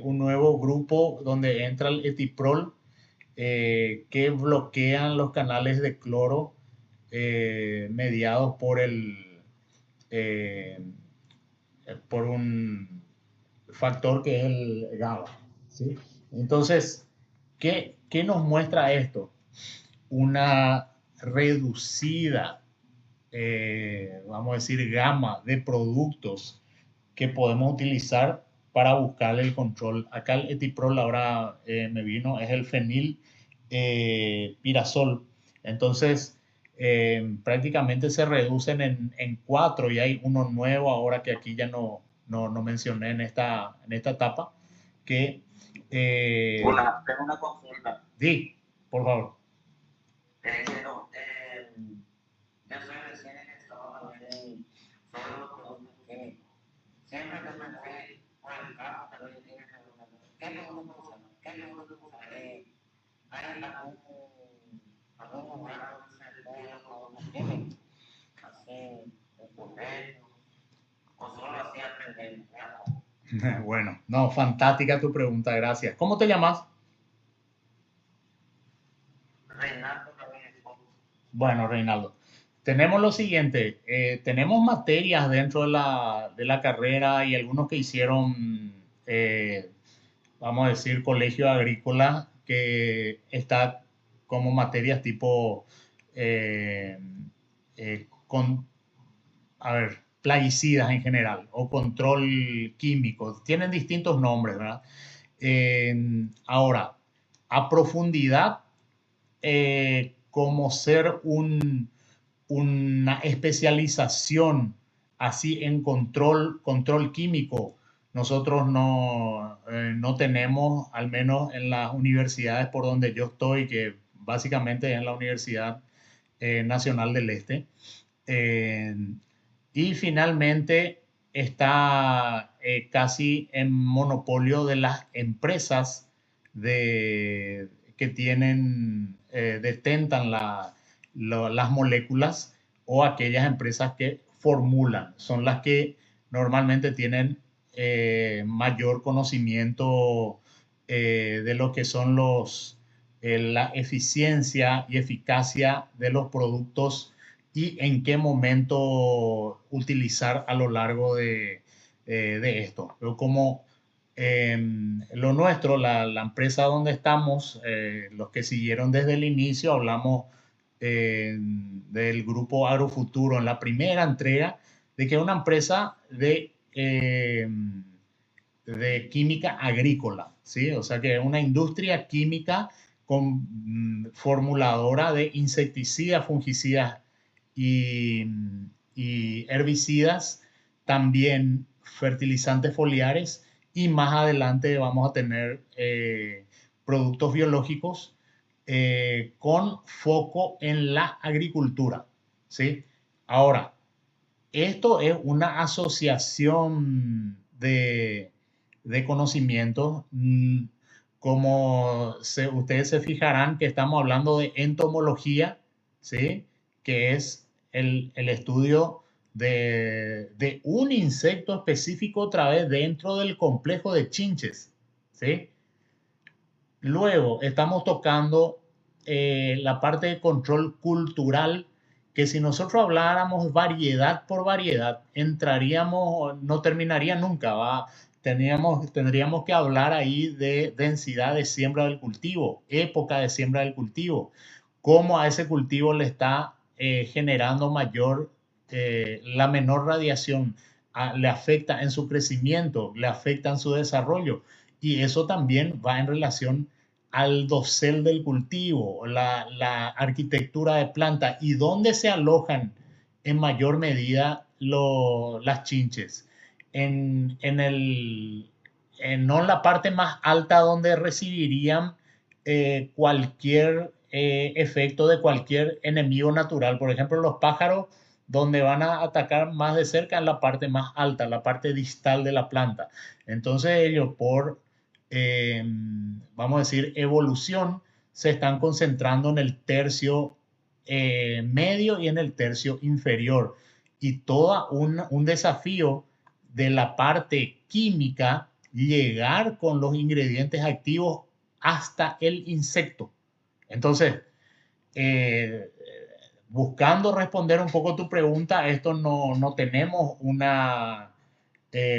nuevo grupo donde entra el etiprol, que bloquean los canales de cloro mediados eh, por un factor que es el GABA, ¿sí? Entonces, ¿qué nos muestra esto? Una reducida, vamos a decir, gama de productos que podemos utilizar para buscar el control. Acá el etiprol ahora me vino, es el fenil pirazol. Entonces, prácticamente se reducen en 4 y hay uno nuevo ahora que aquí ya no mencioné en esta etapa, que... Tengo una consulta. Di, por favor. No, yo soy recién egresado también sobre los productos químicos. Siempre que me voy por el carro, también tiene que preguntar, ¿qué productos usan? ¿Qué productos usan? ¿Hay algún lugar donde se puede productos químicos? Así, en colegio, o solo así aprendemos. Bueno, no, fantástica tu pregunta, gracias. ¿Cómo te llamas? Reinaldo también. Bueno, Reinaldo, tenemos lo siguiente, tenemos materias dentro de la carrera y algunos que hicieron, vamos a decir, colegio agrícola, que está como materias tipo, eh, con, a ver, plaguicidas en general o control químico, tienen distintos nombres, ¿verdad? Ahora, a profundidad, como ser una especialización así en control químico, nosotros no tenemos, al menos en las universidades por donde yo estoy, que básicamente es en la Universidad Nacional del Este. Eh, y finalmente está casi en monopolio de las empresas que detentan las moléculas, o aquellas empresas que formulan. Son las que normalmente tienen mayor conocimiento de lo que son la eficiencia y eficacia de los productos y en qué momento utilizar a lo largo de esto. Pero como Lo nuestro, la empresa donde estamos, los que siguieron desde el inicio, hablamos del grupo Agrofuturo en la primera entrega, de que es una empresa de química agrícola, ¿sí? O sea que es una industria química formuladora de insecticidas, fungicidas y herbicidas, también fertilizantes foliares, y más adelante vamos a tener productos biológicos con foco en la agricultura, ¿sí? Ahora, esto es una asociación de conocimientos. Como ustedes se fijarán que estamos hablando de entomología, ¿sí? Que es el estudio de un insecto específico otra vez dentro del complejo de chinches, ¿sí? Luego estamos tocando la parte de control cultural, que si nosotros habláramos variedad por variedad, no terminaría nunca, ¿va? Tendríamos que hablar ahí de densidad de siembra del cultivo, época de siembra del cultivo, cómo a ese cultivo le está generando la menor radiación, le afecta en su crecimiento, le afecta en su desarrollo. Y eso también va en relación al dosel del cultivo, la arquitectura de planta y dónde se alojan en mayor medida las chinches. No en la parte más alta donde recibirían cualquier efecto de cualquier enemigo natural. Por ejemplo, los pájaros, donde van a atacar más de cerca en la parte más alta, la parte distal de la planta. Entonces ellos, vamos a decir, evolución, se están concentrando en el tercio medio y en el tercio inferior. Y todo un desafío de la parte química, llegar con los ingredientes activos hasta el insecto. Entonces, eh, buscando responder un poco tu pregunta, esto no tenemos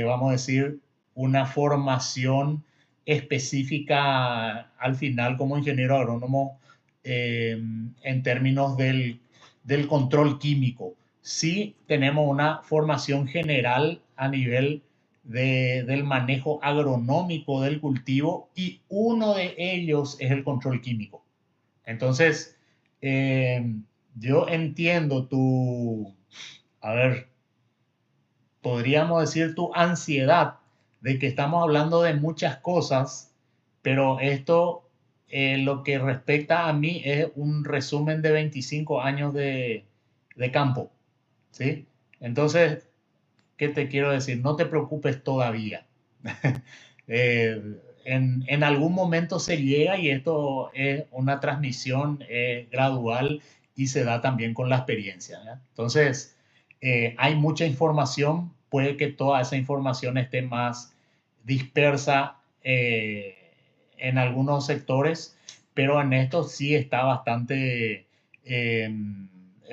vamos a decir, una formación específica al final como ingeniero agrónomo en términos del control químico. Sí tenemos una formación general a nivel del manejo agronómico del cultivo, y uno de ellos es el control químico. Entonces, eh, yo entiendo a ver, podríamos decir tu ansiedad de que estamos hablando de muchas cosas, pero esto, lo que respecta a mí, es un resumen de 25 años de campo, ¿sí? Entonces, ¿qué te quiero decir? No te preocupes todavía. En algún momento se llega, y esto es una transmisión gradual y se da también con la experiencia, ¿ya? Entonces, hay mucha información, puede que toda esa información esté más dispersa en algunos sectores, pero en esto sí está bastante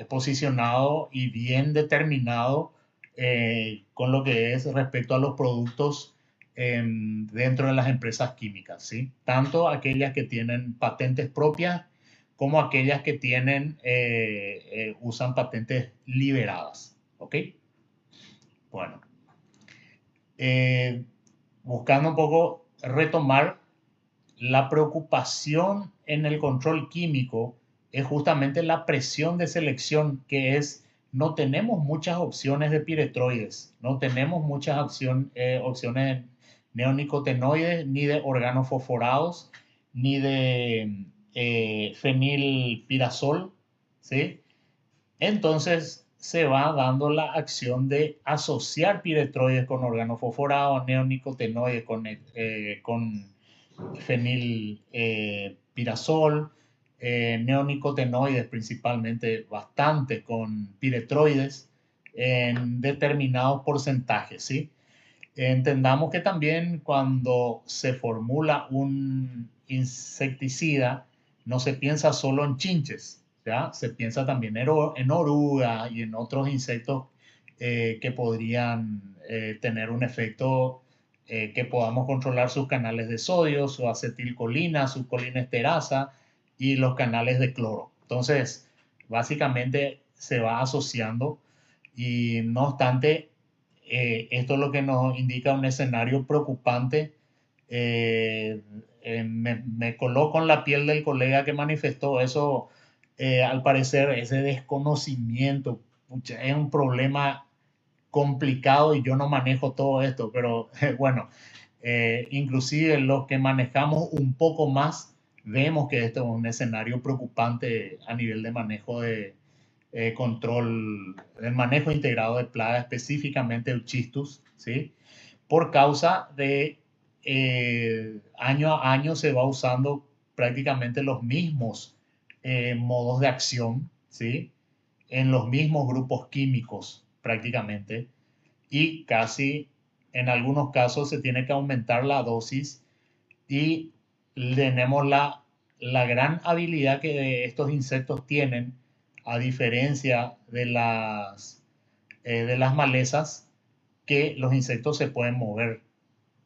posicionado y bien determinado con lo que es respecto a los productos dentro de las empresas químicas, ¿sí? Tanto aquellas que tienen patentes propias como aquellas que usan patentes liberadas, ¿ok? Bueno, buscando un poco retomar, la preocupación en el control químico es justamente la presión de selección, que es, no tenemos muchas opciones de piretroides, no tenemos muchas opciones neonicotinoides, ni de organofosforados, ni de fenilpirazol, ¿sí? Entonces se va dando la acción de asociar piretroides con organofosforados, neonicotinoides con fenilpirazol, neonicotinoides principalmente bastante con piretroides en determinados porcentajes, ¿sí? Entendamos que también cuando se formula un insecticida, no se piensa solo en chinches, ¿ya? Se piensa también en orugas y en otros insectos que podrían tener un efecto que podamos controlar sus canales de sodio, su acetilcolina, su colinesterasa y los canales de cloro. Entonces, básicamente se va asociando y no obstante, esto es lo que nos indica un escenario preocupante. Me coloco en la piel del colega que manifestó eso. Al parecer, ese desconocimiento pucha, es un problema complicado y yo no manejo todo esto, pero bueno, inclusive los que manejamos un poco más, vemos que esto es un escenario preocupante a nivel de manejo de control, el manejo integrado de plagas, específicamente el chistus, ¿sí? Por causa de año a año se va usando prácticamente los mismos modos de acción, ¿sí? En los mismos grupos químicos prácticamente y casi en algunos casos se tiene que aumentar la dosis y tenemos la gran habilidad que estos insectos tienen, a diferencia de las malezas, que los insectos se pueden mover,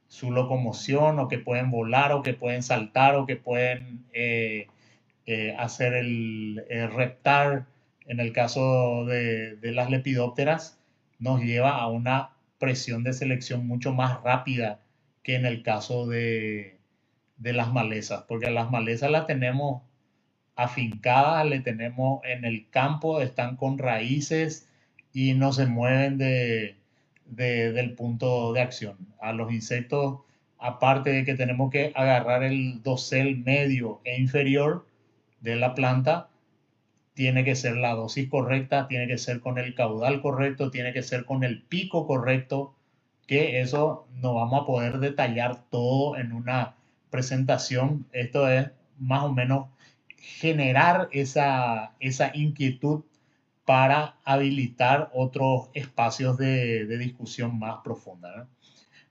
su locomoción, o que pueden volar, o que pueden saltar, o que pueden hacer el reptar. En el caso de las lepidópteras, nos lleva a una presión de selección mucho más rápida que en el caso de las malezas, porque las malezas las tenemos afincadas, le tenemos en el campo, están con raíces y no se mueven del punto de acción. A los insectos, aparte de que tenemos que agarrar el dosel medio e inferior de la planta, tiene que ser la dosis correcta, tiene que ser con el caudal correcto, tiene que ser con el pico correcto, que eso no vamos a poder detallar todo en una presentación. Esto es más o menos generar esa inquietud para habilitar otros espacios de discusión más profunda, ¿no?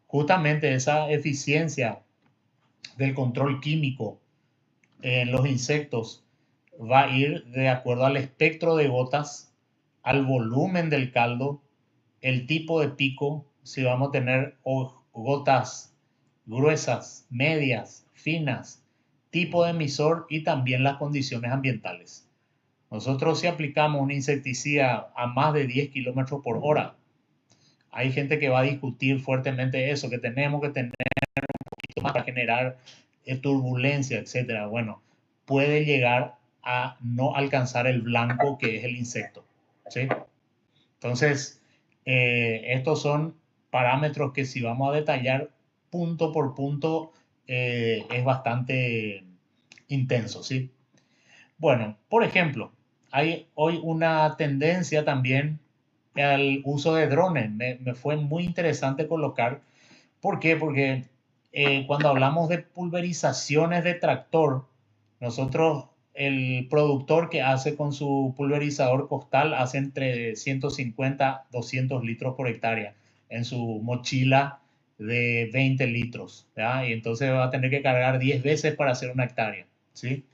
Justamente esa eficiencia del control químico en los insectos va a ir de acuerdo al espectro de gotas, al volumen del caldo, el tipo de pico, si vamos a tener gotas gruesas, medias, finas, tipo de emisor y también las condiciones ambientales. Nosotros si aplicamos un insecticida a más de 10 kilómetros por hora, hay gente que va a discutir fuertemente eso, que tenemos que tener más para generar turbulencia, etcétera. Bueno, puede llegar a no alcanzar el blanco que es el insecto, ¿sí? Entonces, estos son parámetros que si vamos a detallar punto por punto, es bastante intenso, ¿sí? Bueno, por ejemplo, hay hoy una tendencia también al uso de drones. Me fue muy interesante colocar. ¿Por qué? Porque cuando hablamos de pulverizaciones de tractor, nosotros, el productor que hace con su pulverizador costal hace entre 150 a 200 litros por hectárea en su mochila de 20 litros, ¿ya? Y entonces va a tener que cargar 10 veces para hacer una hectárea, ¿sí?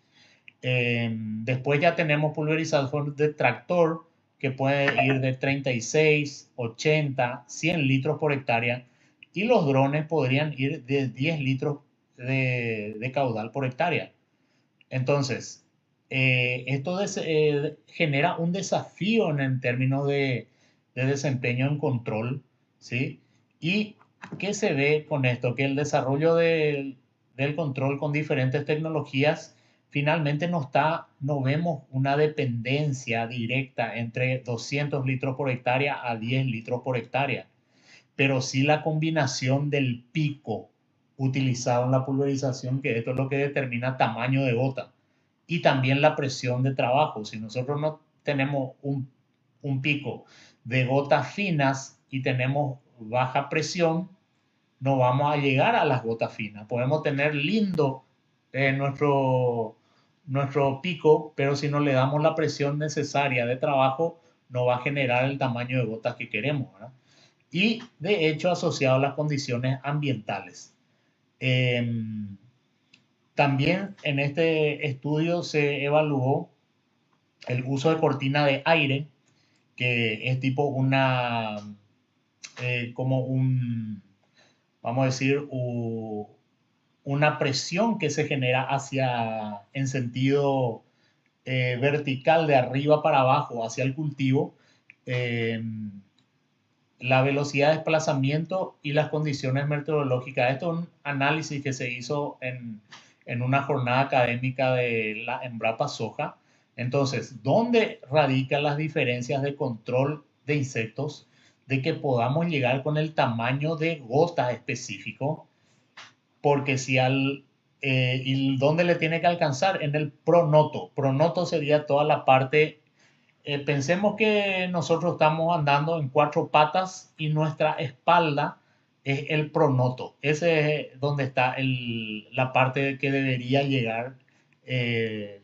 Después ya tenemos pulverizador de tractor que puede ir de 36, 80, 100 litros por hectárea y los drones podrían ir de 10 litros de caudal por hectárea. Entonces, esto genera un desafío en términos de desempeño en control, ¿sí? ¿Y qué se ve con esto? Que el desarrollo del control con diferentes tecnologías finalmente no vemos una dependencia directa entre 200 litros por hectárea a 10 litros por hectárea, pero sí la combinación del pico utilizado en la pulverización, que esto es lo que determina tamaño de gota, y también la presión de trabajo. Si nosotros no tenemos un pico de gotas finas y tenemos baja presión, no vamos a llegar a las gotas finas. Podemos tener lindo nuestro pico, pero si no le damos la presión necesaria de trabajo, no va a generar el tamaño de gotas que queremos, ¿verdad? Y de hecho asociado a las condiciones ambientales. También en este estudio se evaluó el uso de cortina de aire, que es tipo como vamos a decir, una presión que se genera en sentido vertical de arriba para abajo hacia el cultivo, eh, la velocidad de desplazamiento y las condiciones meteorológicas. Esto es un análisis que se hizo en una jornada académica de la Embrapa Soja. Entonces, ¿dónde radican las diferencias de control de insectos? De que podamos llegar con el tamaño de gota específico, porque si ¿y dónde le tiene que alcanzar? En el pronoto. Pronoto sería toda la parte. Pensemos que nosotros estamos andando en cuatro patas y nuestra espalda es el pronoto. Ese es donde está la parte que debería llegar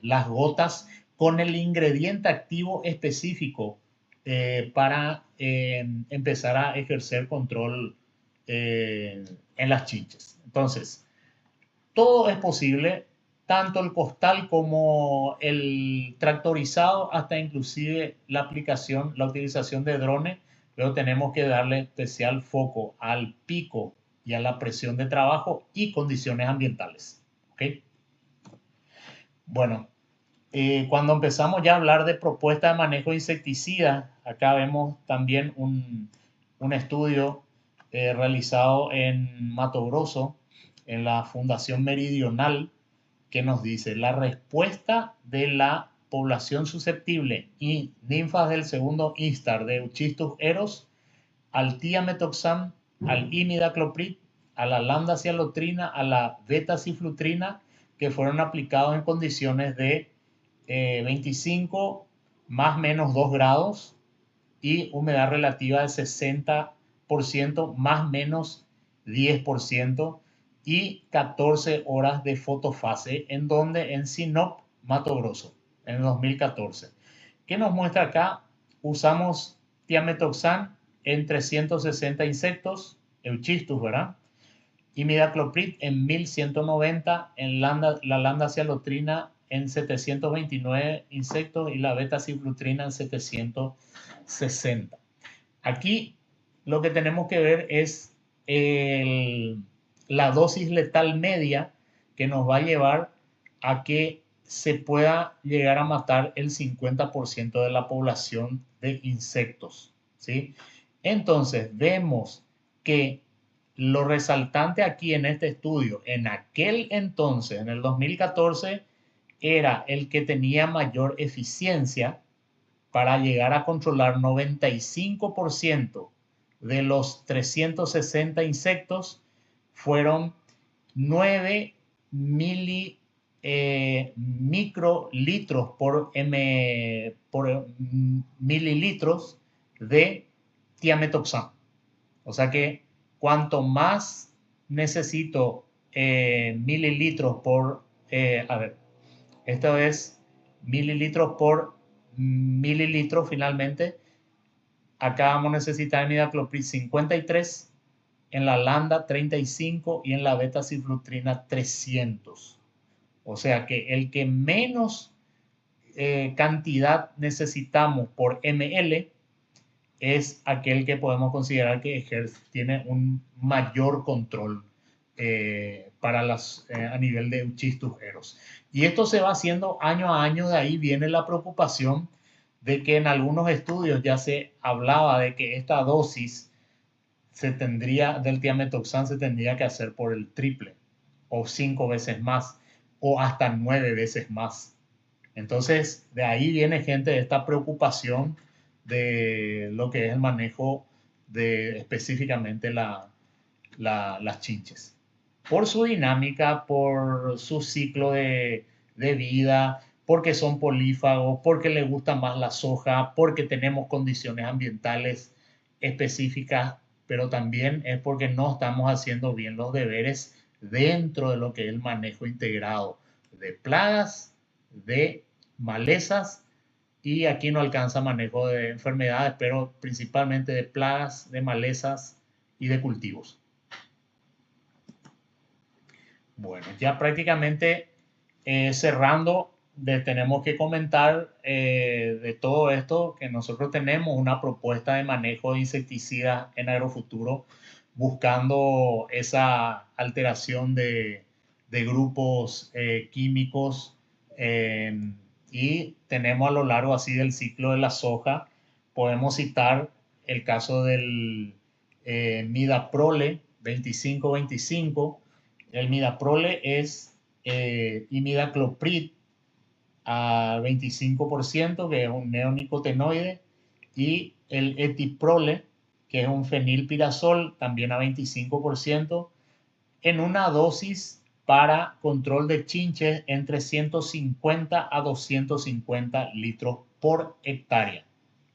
las gotas con el ingrediente activo específico para empezar a ejercer control en las chinches. Entonces, todo es posible, tanto el costal como el tractorizado, hasta inclusive la aplicación, la utilización de drones, pero tenemos que darle especial foco al pico y a la presión de trabajo y condiciones ambientales. ¿Okay? Bueno, cuando empezamos ya a hablar de propuesta de manejo de insecticidas, acá vemos también un estudio realizado en Mato Grosso, en la Fundación Meridional, que nos dice la respuesta de la población susceptible y ninfas del segundo instar de Euchistus eros al tiametoxam, al imidacloprid, a la lambda-cialotrina, a la beta-ciflutrina, que fueron aplicados en condiciones de 25 más menos 2 grados y humedad relativa de 60% más menos 10% y 14 horas de fotofase, en donde en Sinop, Mato Grosso, en el 2014. ¿Qué nos muestra acá? Usamos tiametoxam en 360 insectos, Euchistus, ¿verdad? Imidacloprid en 1190, en la lambda-cialotrina en 729 insectos y la beta-ciflutrina en 760. Aquí lo que tenemos que ver es la dosis letal media que nos va a llevar a que se pueda llegar a matar el 50% de la población de insectos, ¿sí? Entonces, vemos que lo resaltante aquí en este estudio, en aquel entonces, en el 2014, era el que tenía mayor eficiencia para llegar a controlar 95% de los 360 insectos. Fueron 9 microlitros por mililitros de tiametoxam. O sea que cuanto más necesito mililitros por, esto es mililitros por mililitro finalmente. Acá vamos a necesitar imidacloprid 53, en la lambda 35 y en la beta-ciflutrina 300. O sea que el que menos cantidad necesitamos por ml es aquel que podemos considerar que tiene un mayor control a nivel de Euchistus eros. Y esto se va haciendo año a año. De ahí viene la preocupación de que en algunos estudios ya se hablaba de que esta dosis del tiametoxam se tendría que hacer por el triple o 5 veces más o hasta 9 veces más. Entonces, de ahí viene gente de esta preocupación de lo que es el manejo de específicamente las chinches. Por su dinámica, por su ciclo de vida, porque son polífagos, porque les gusta más la soja, porque tenemos condiciones ambientales específicas, pero también es porque no estamos haciendo bien los deberes dentro de lo que es el manejo integrado de plagas, de malezas, y aquí no alcanza manejo de enfermedades, pero principalmente de plagas, de malezas y de cultivos. Bueno, ya prácticamente cerrando, tenemos que comentar de todo esto que nosotros tenemos una propuesta de manejo de insecticidas en Agrofuturo buscando esa alteración de grupos químicos, y tenemos a lo largo así del ciclo de la soja, podemos citar el caso del midaprole 25-25. El midaprole es imidacloprid a 25%, que es un neonicotinoide, y el etiprole, que es un fenilpirazol, también a 25%, en una dosis para control de chinches entre 150 a 250 litros por hectárea,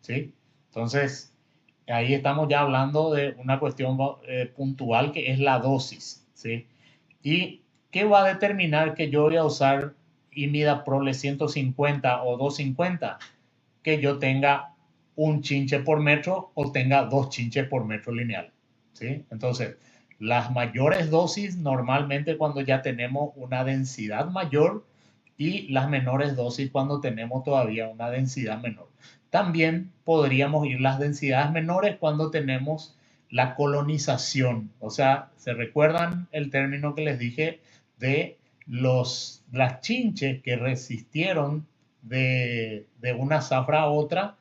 ¿sí? Entonces, ahí estamos ya hablando de una cuestión puntual, que es la dosis, ¿sí? ¿Y qué va a determinar que yo voy a usar imidaprole 150 o 250? Que yo tenga un chinche por metro o tenga 2 chinches por metro lineal, ¿sí? Entonces, las mayores dosis normalmente cuando ya tenemos una densidad mayor, y las menores dosis cuando tenemos todavía una densidad menor. También podríamos ir las densidades menores cuando tenemos la colonización. O sea, ¿se recuerdan el término que les dije de las chinches que resistieron de una zafra a otra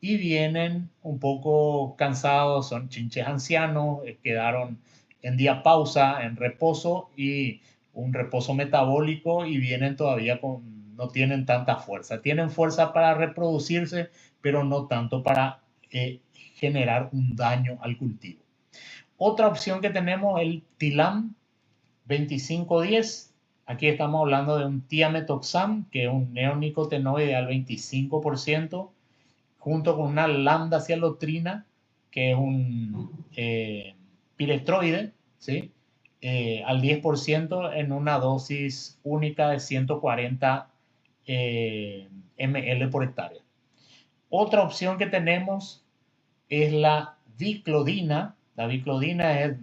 y vienen un poco cansados? Son chinches ancianos, quedaron en diapausa, en reposo, y un reposo metabólico, y vienen todavía no tienen tanta fuerza. Tienen fuerza para reproducirse, pero no tanto para generar un daño al cultivo. Otra opción que tenemos, el TILAM 2510. Aquí estamos hablando de un tiametoxam, que es un neonicotinoide al 25%, junto con una lambda-cialotrina, que es un piretroide, ¿sí? Al 10% en una dosis única de 140 ml por hectárea. Otra opción que tenemos es la biclodina. La biclodina es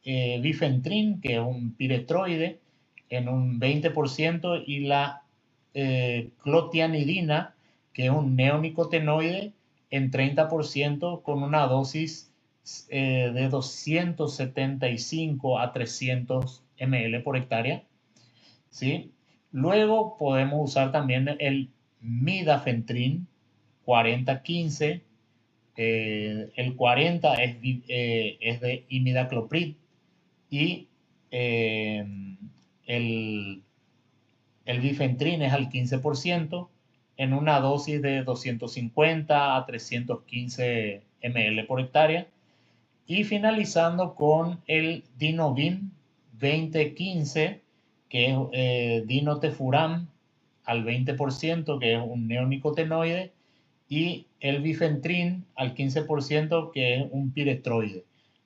bifentrin, que es un piretroide, en un 20%, y la clotianidina, que es un neonicotinoide, en 30%, con una dosis de 275 a 300 ml por hectárea, ¿sí? Luego podemos usar también el midafentrin 40-15. El 40 es de imidacloprid, y el bifentrin es al 15%, en una dosis de 250 a 315 ml por hectárea. Y finalizando con el dinovim 2015, que es dinotefuran al 20%, que es un neonicotinoide, y el bifentrin al 15%, que es un piretroide,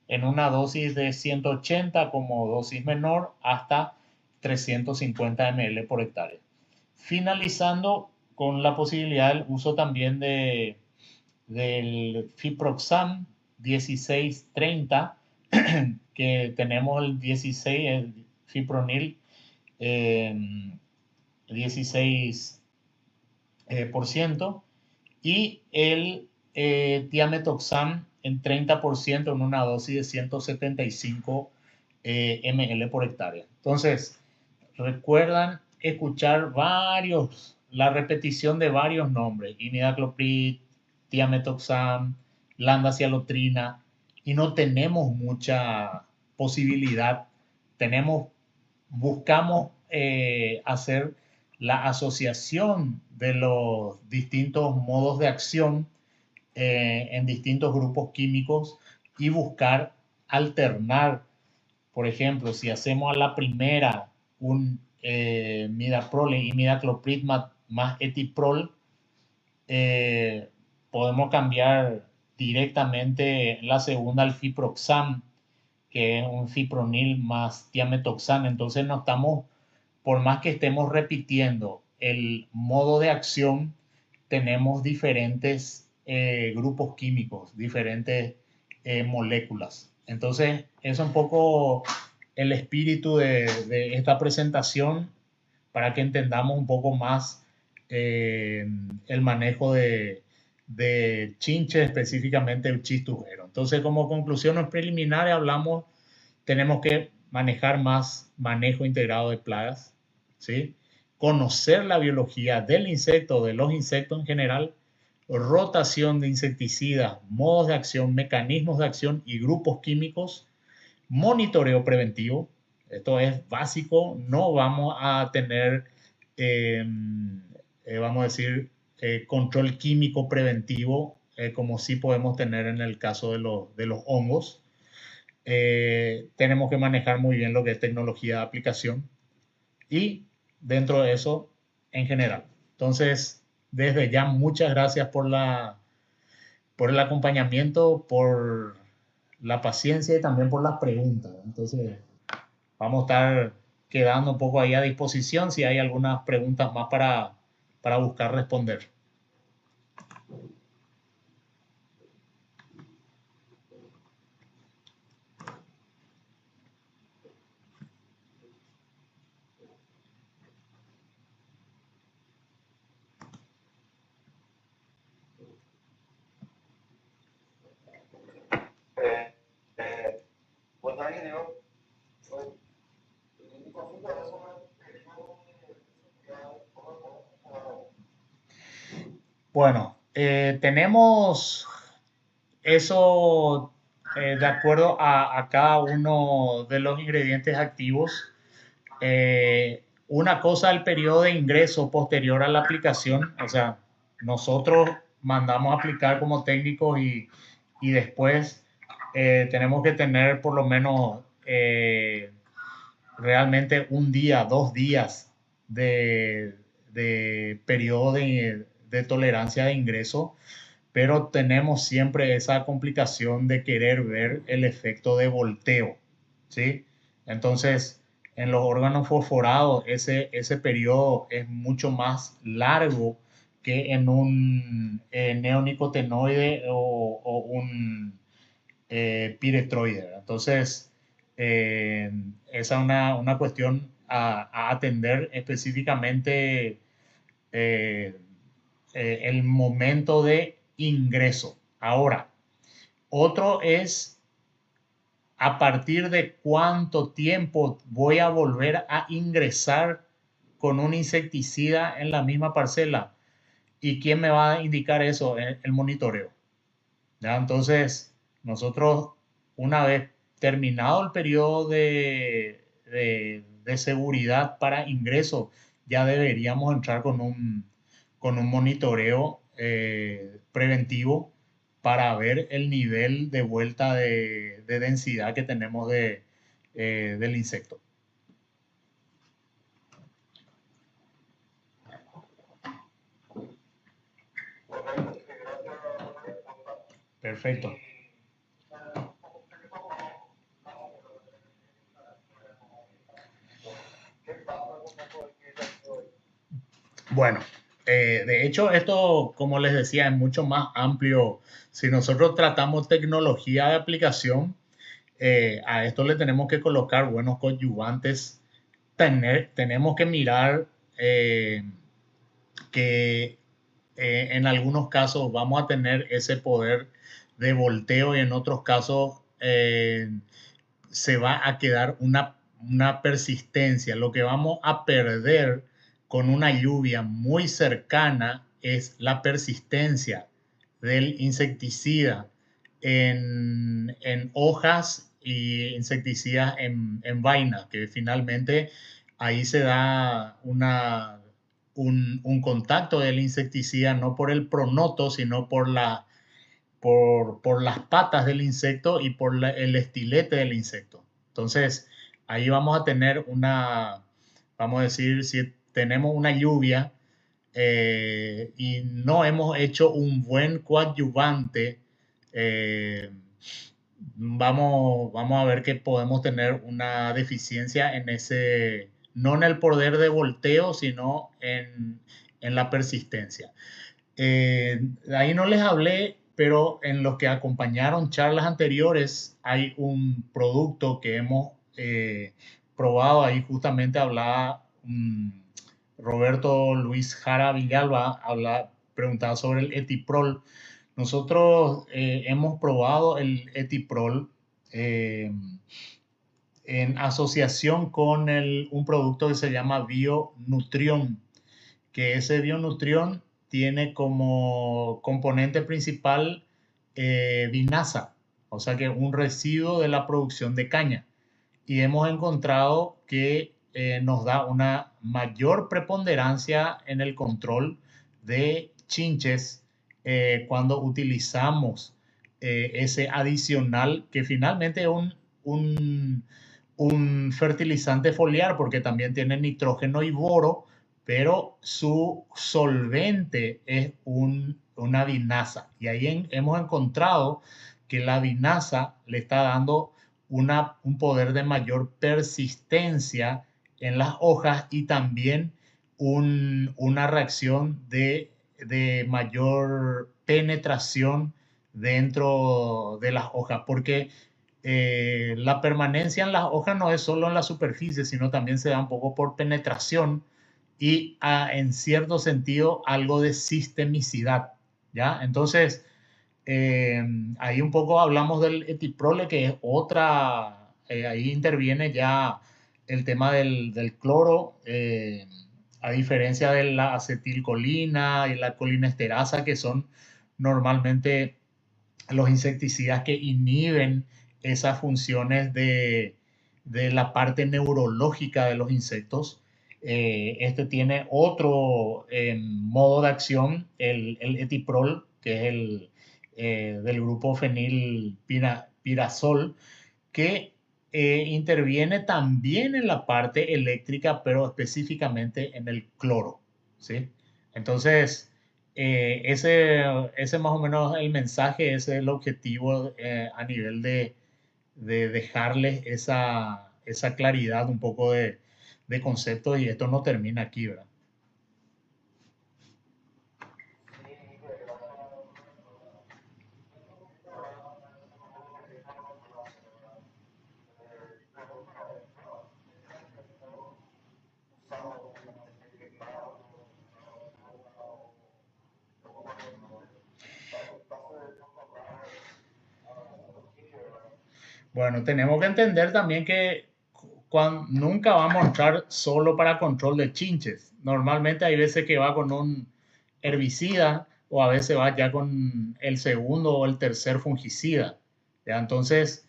en una dosis de 180 como dosis menor hasta 350 ml por hectárea. Finalizando con la posibilidad del uso también del Fiproxam 1630, que tenemos el 16, el fipronil 16%, y el tiametoxam en 30%, en una dosis de 175 ml por hectárea. Entonces, recuerdan escuchar la repetición de varios nombres: imidacloprid, tiametoxam, lambda-cialotrina, y no tenemos mucha posibilidad. Buscamos hacer la asociación de los distintos modos de acción en distintos grupos químicos, y buscar alternar. Por ejemplo, si hacemos a la primera un midaprole y midacloprid más etiprol, podemos cambiar directamente la segunda al fiproxam, que es un fipronil más tiametoxam. Entonces no estamos, por más que estemos repitiendo el modo de acción, tenemos diferentes grupos químicos, diferentes moléculas. Entonces, es un poco el espíritu de esta presentación, para que entendamos un poco más el manejo de chinche, específicamente el chistujero. Entonces, como conclusiones preliminares, tenemos que manejar más manejo integrado de plagas, ¿sí? Conocer la biología del insecto, de los insectos en general, rotación de insecticidas, modos de acción, mecanismos de acción y grupos químicos, monitoreo preventivo. Esto es básico, no vamos a tener, vamos a decir, control químico preventivo, como sí podemos tener en el caso de los hongos. Tenemos que manejar muy bien lo que es tecnología de aplicación y dentro de eso en general. Entonces, desde ya, muchas gracias por el acompañamiento, por la paciencia y también por las preguntas. Entonces, vamos a estar quedando un poco ahí a disposición si hay algunas preguntas más para buscar responder. Pues ahí digo, el conflicto de eso Bueno, tenemos eso de acuerdo a cada uno de los ingredientes activos. Una cosa, el periodo de ingreso posterior a la aplicación, o sea, nosotros mandamos a aplicar como técnicos y después tenemos que tener por lo menos realmente un día, 2 días de periodo de tolerancia de ingreso, pero tenemos siempre esa complicación de querer ver el efecto de volteo, ¿sí? Entonces, en los órganos fosforados, ese periodo es mucho más largo que en un neonicotinoide o un piretroide. Entonces, esa es una cuestión a atender específicamente el momento de ingreso. Ahora, otro es a partir de cuánto tiempo voy a volver a ingresar con un insecticida en la misma parcela. ¿Y quién me va a indicar eso? El monitoreo. ¿Ya? Entonces, nosotros, una vez terminado el periodo de seguridad para ingreso, ya deberíamos entrar con un monitoreo preventivo para ver el nivel de vuelta de densidad que tenemos del insecto. Perfecto. Bueno, de hecho, esto, como les decía, es mucho más amplio. Si nosotros tratamos tecnología de aplicación, a esto le tenemos que colocar buenos coadyuvantes. Tenemos que mirar que en algunos casos vamos a tener ese poder de volteo y en otros casos se va a quedar una persistencia. Lo que vamos a perder con una lluvia muy cercana es la persistencia del insecticida en hojas y insecticidas en vainas, que finalmente ahí se da un contacto del insecticida no por el pronoto, sino por las patas del insecto y por el estilete del insecto. Entonces, ahí vamos a tener vamos a decir, si tenemos una lluvia y no hemos hecho un buen coadyuvante, vamos a ver que podemos tener una deficiencia en no en el poder de volteo, sino en la persistencia. Ahí no les hablé, pero en los que acompañaron charlas anteriores hay un producto que hemos probado. Ahí justamente hablaba Roberto Luis Jara Villalba, preguntaba sobre el etiprol. Nosotros hemos probado el etiprol en asociación con un producto que se llama Bionutrión, que ese Bionutrión tiene como componente principal vinaza, o sea que un residuo de la producción de caña. Y hemos encontrado que nos da una mayor preponderancia en el control de chinches cuando utilizamos ese adicional que finalmente es un, un fertilizante foliar porque también tiene nitrógeno y boro, pero su solvente es una vinaza. Y ahí hemos encontrado que la vinaza le está dando un poder de mayor persistencia en las hojas y también una reacción de mayor penetración dentro de las hojas, porque la permanencia en las hojas no es solo en la superficie, sino también se da un poco por penetración y en cierto sentido algo de sistemicidad, ¿ya? Entonces, ahí un poco hablamos del etiprole, que es otra, ahí interviene ya el tema del cloro, a diferencia de la acetilcolina y la colinesterasa, que son normalmente los insecticidas que inhiben esas funciones de la parte neurológica de los insectos. Este tiene otro modo de acción, el etiprol, que es del grupo fenilpirazol, que interviene también en la parte eléctrica, pero específicamente en el cloro, ¿sí? Entonces, ese más o menos el mensaje, ese es el objetivo a nivel de dejarles esa claridad, un poco de conceptos, y esto no termina aquí, ¿verdad? Bueno, tenemos que entender también que nunca vamos a entrar solo para control de chinches. Normalmente hay veces que va con un herbicida o a veces va ya con el segundo o el tercer fungicida. ¿Ya? Entonces,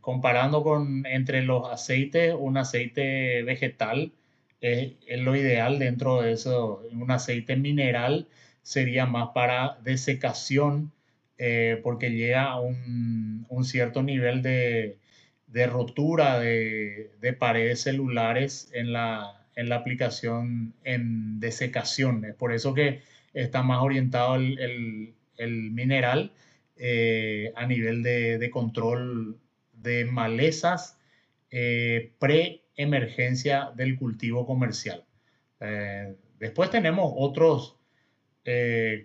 comparando entre los aceites, un aceite vegetal es lo ideal. Dentro de eso. Un aceite mineral sería más para desecación, porque llega a un cierto nivel de rotura de paredes celulares en la aplicación en desecación. Es por eso que está más orientado el mineral a nivel de control de malezas pre-emergencia del cultivo comercial. Después tenemos otros,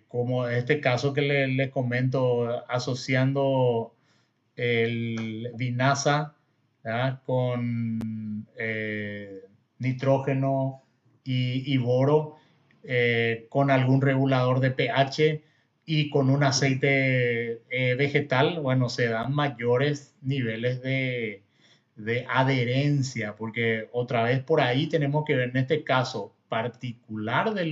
como este caso que les comento, asociando el vinaza, ¿verdad? Con nitrógeno y boro, con algún regulador de pH y con un aceite vegetal. Bueno, se dan mayores niveles de adherencia, porque otra vez por ahí tenemos que ver en este caso particular de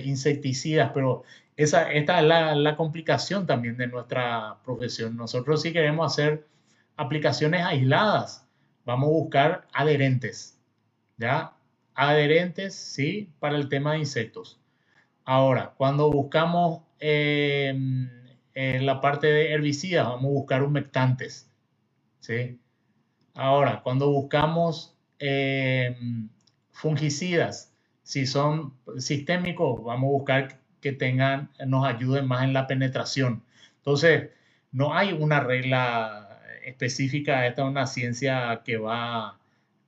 insecticidas, pero esta es la complicación también de nuestra profesión. Nosotros, si queremos hacer aplicaciones aisladas, vamos a buscar adherentes, ¿ya? Adherentes, sí, para el tema de insectos. Ahora, cuando buscamos la parte de herbicidas, vamos a buscar humectantes, ¿sí? Ahora, cuando buscamos fungicidas, si son sistémicos, vamos a buscar que nos ayuden más en la penetración. Entonces, no hay una regla específica. Esta es una ciencia que va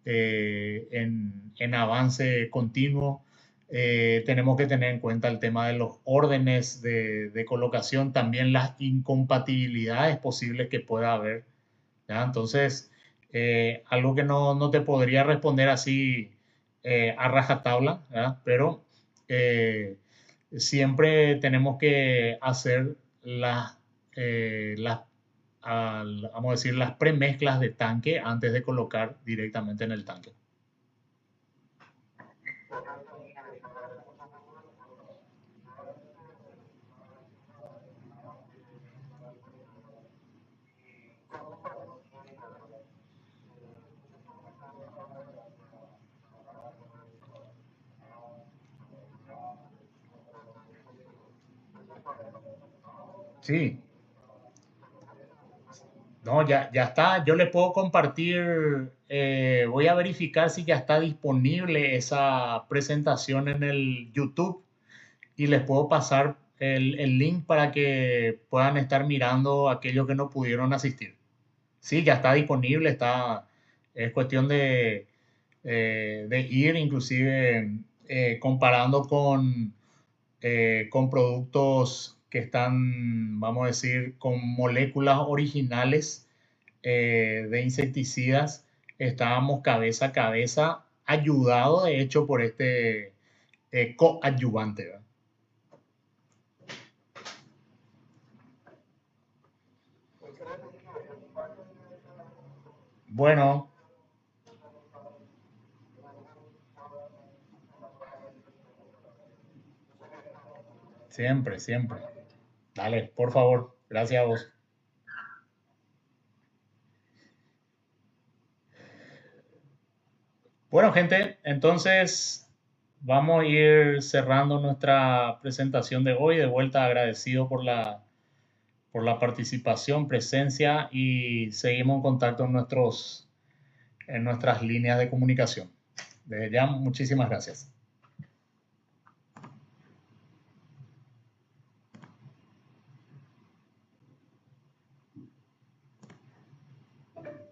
en avance continuo. Tenemos que tener en cuenta el tema de los órdenes de colocación, también las incompatibilidades posibles que pueda haber, ¿ya? Entonces, algo que no te podría responder así a rajatabla, ¿verdad? Pero siempre tenemos que hacer vamos a decir, las premezclas de tanque antes de colocar directamente en el tanque. Sí, no, ya está. Yo le puedo compartir, voy a verificar si ya está disponible esa presentación en el YouTube y les puedo pasar el link para que puedan estar mirando aquellos que no pudieron asistir. Sí, ya está disponible, es cuestión de ir inclusive comparando con productos que están, vamos a decir, con moléculas originales de insecticidas. Estábamos cabeza a cabeza, ayudado de hecho por este coadyuvante, ¿verdad? Bueno, siempre, siempre. Dale, por favor. Gracias a vos. Bueno, gente, entonces vamos a ir cerrando nuestra presentación de hoy. De vuelta agradecido por la participación, presencia y seguimos en contacto en nuestras líneas de comunicación. Desde ya, muchísimas gracias.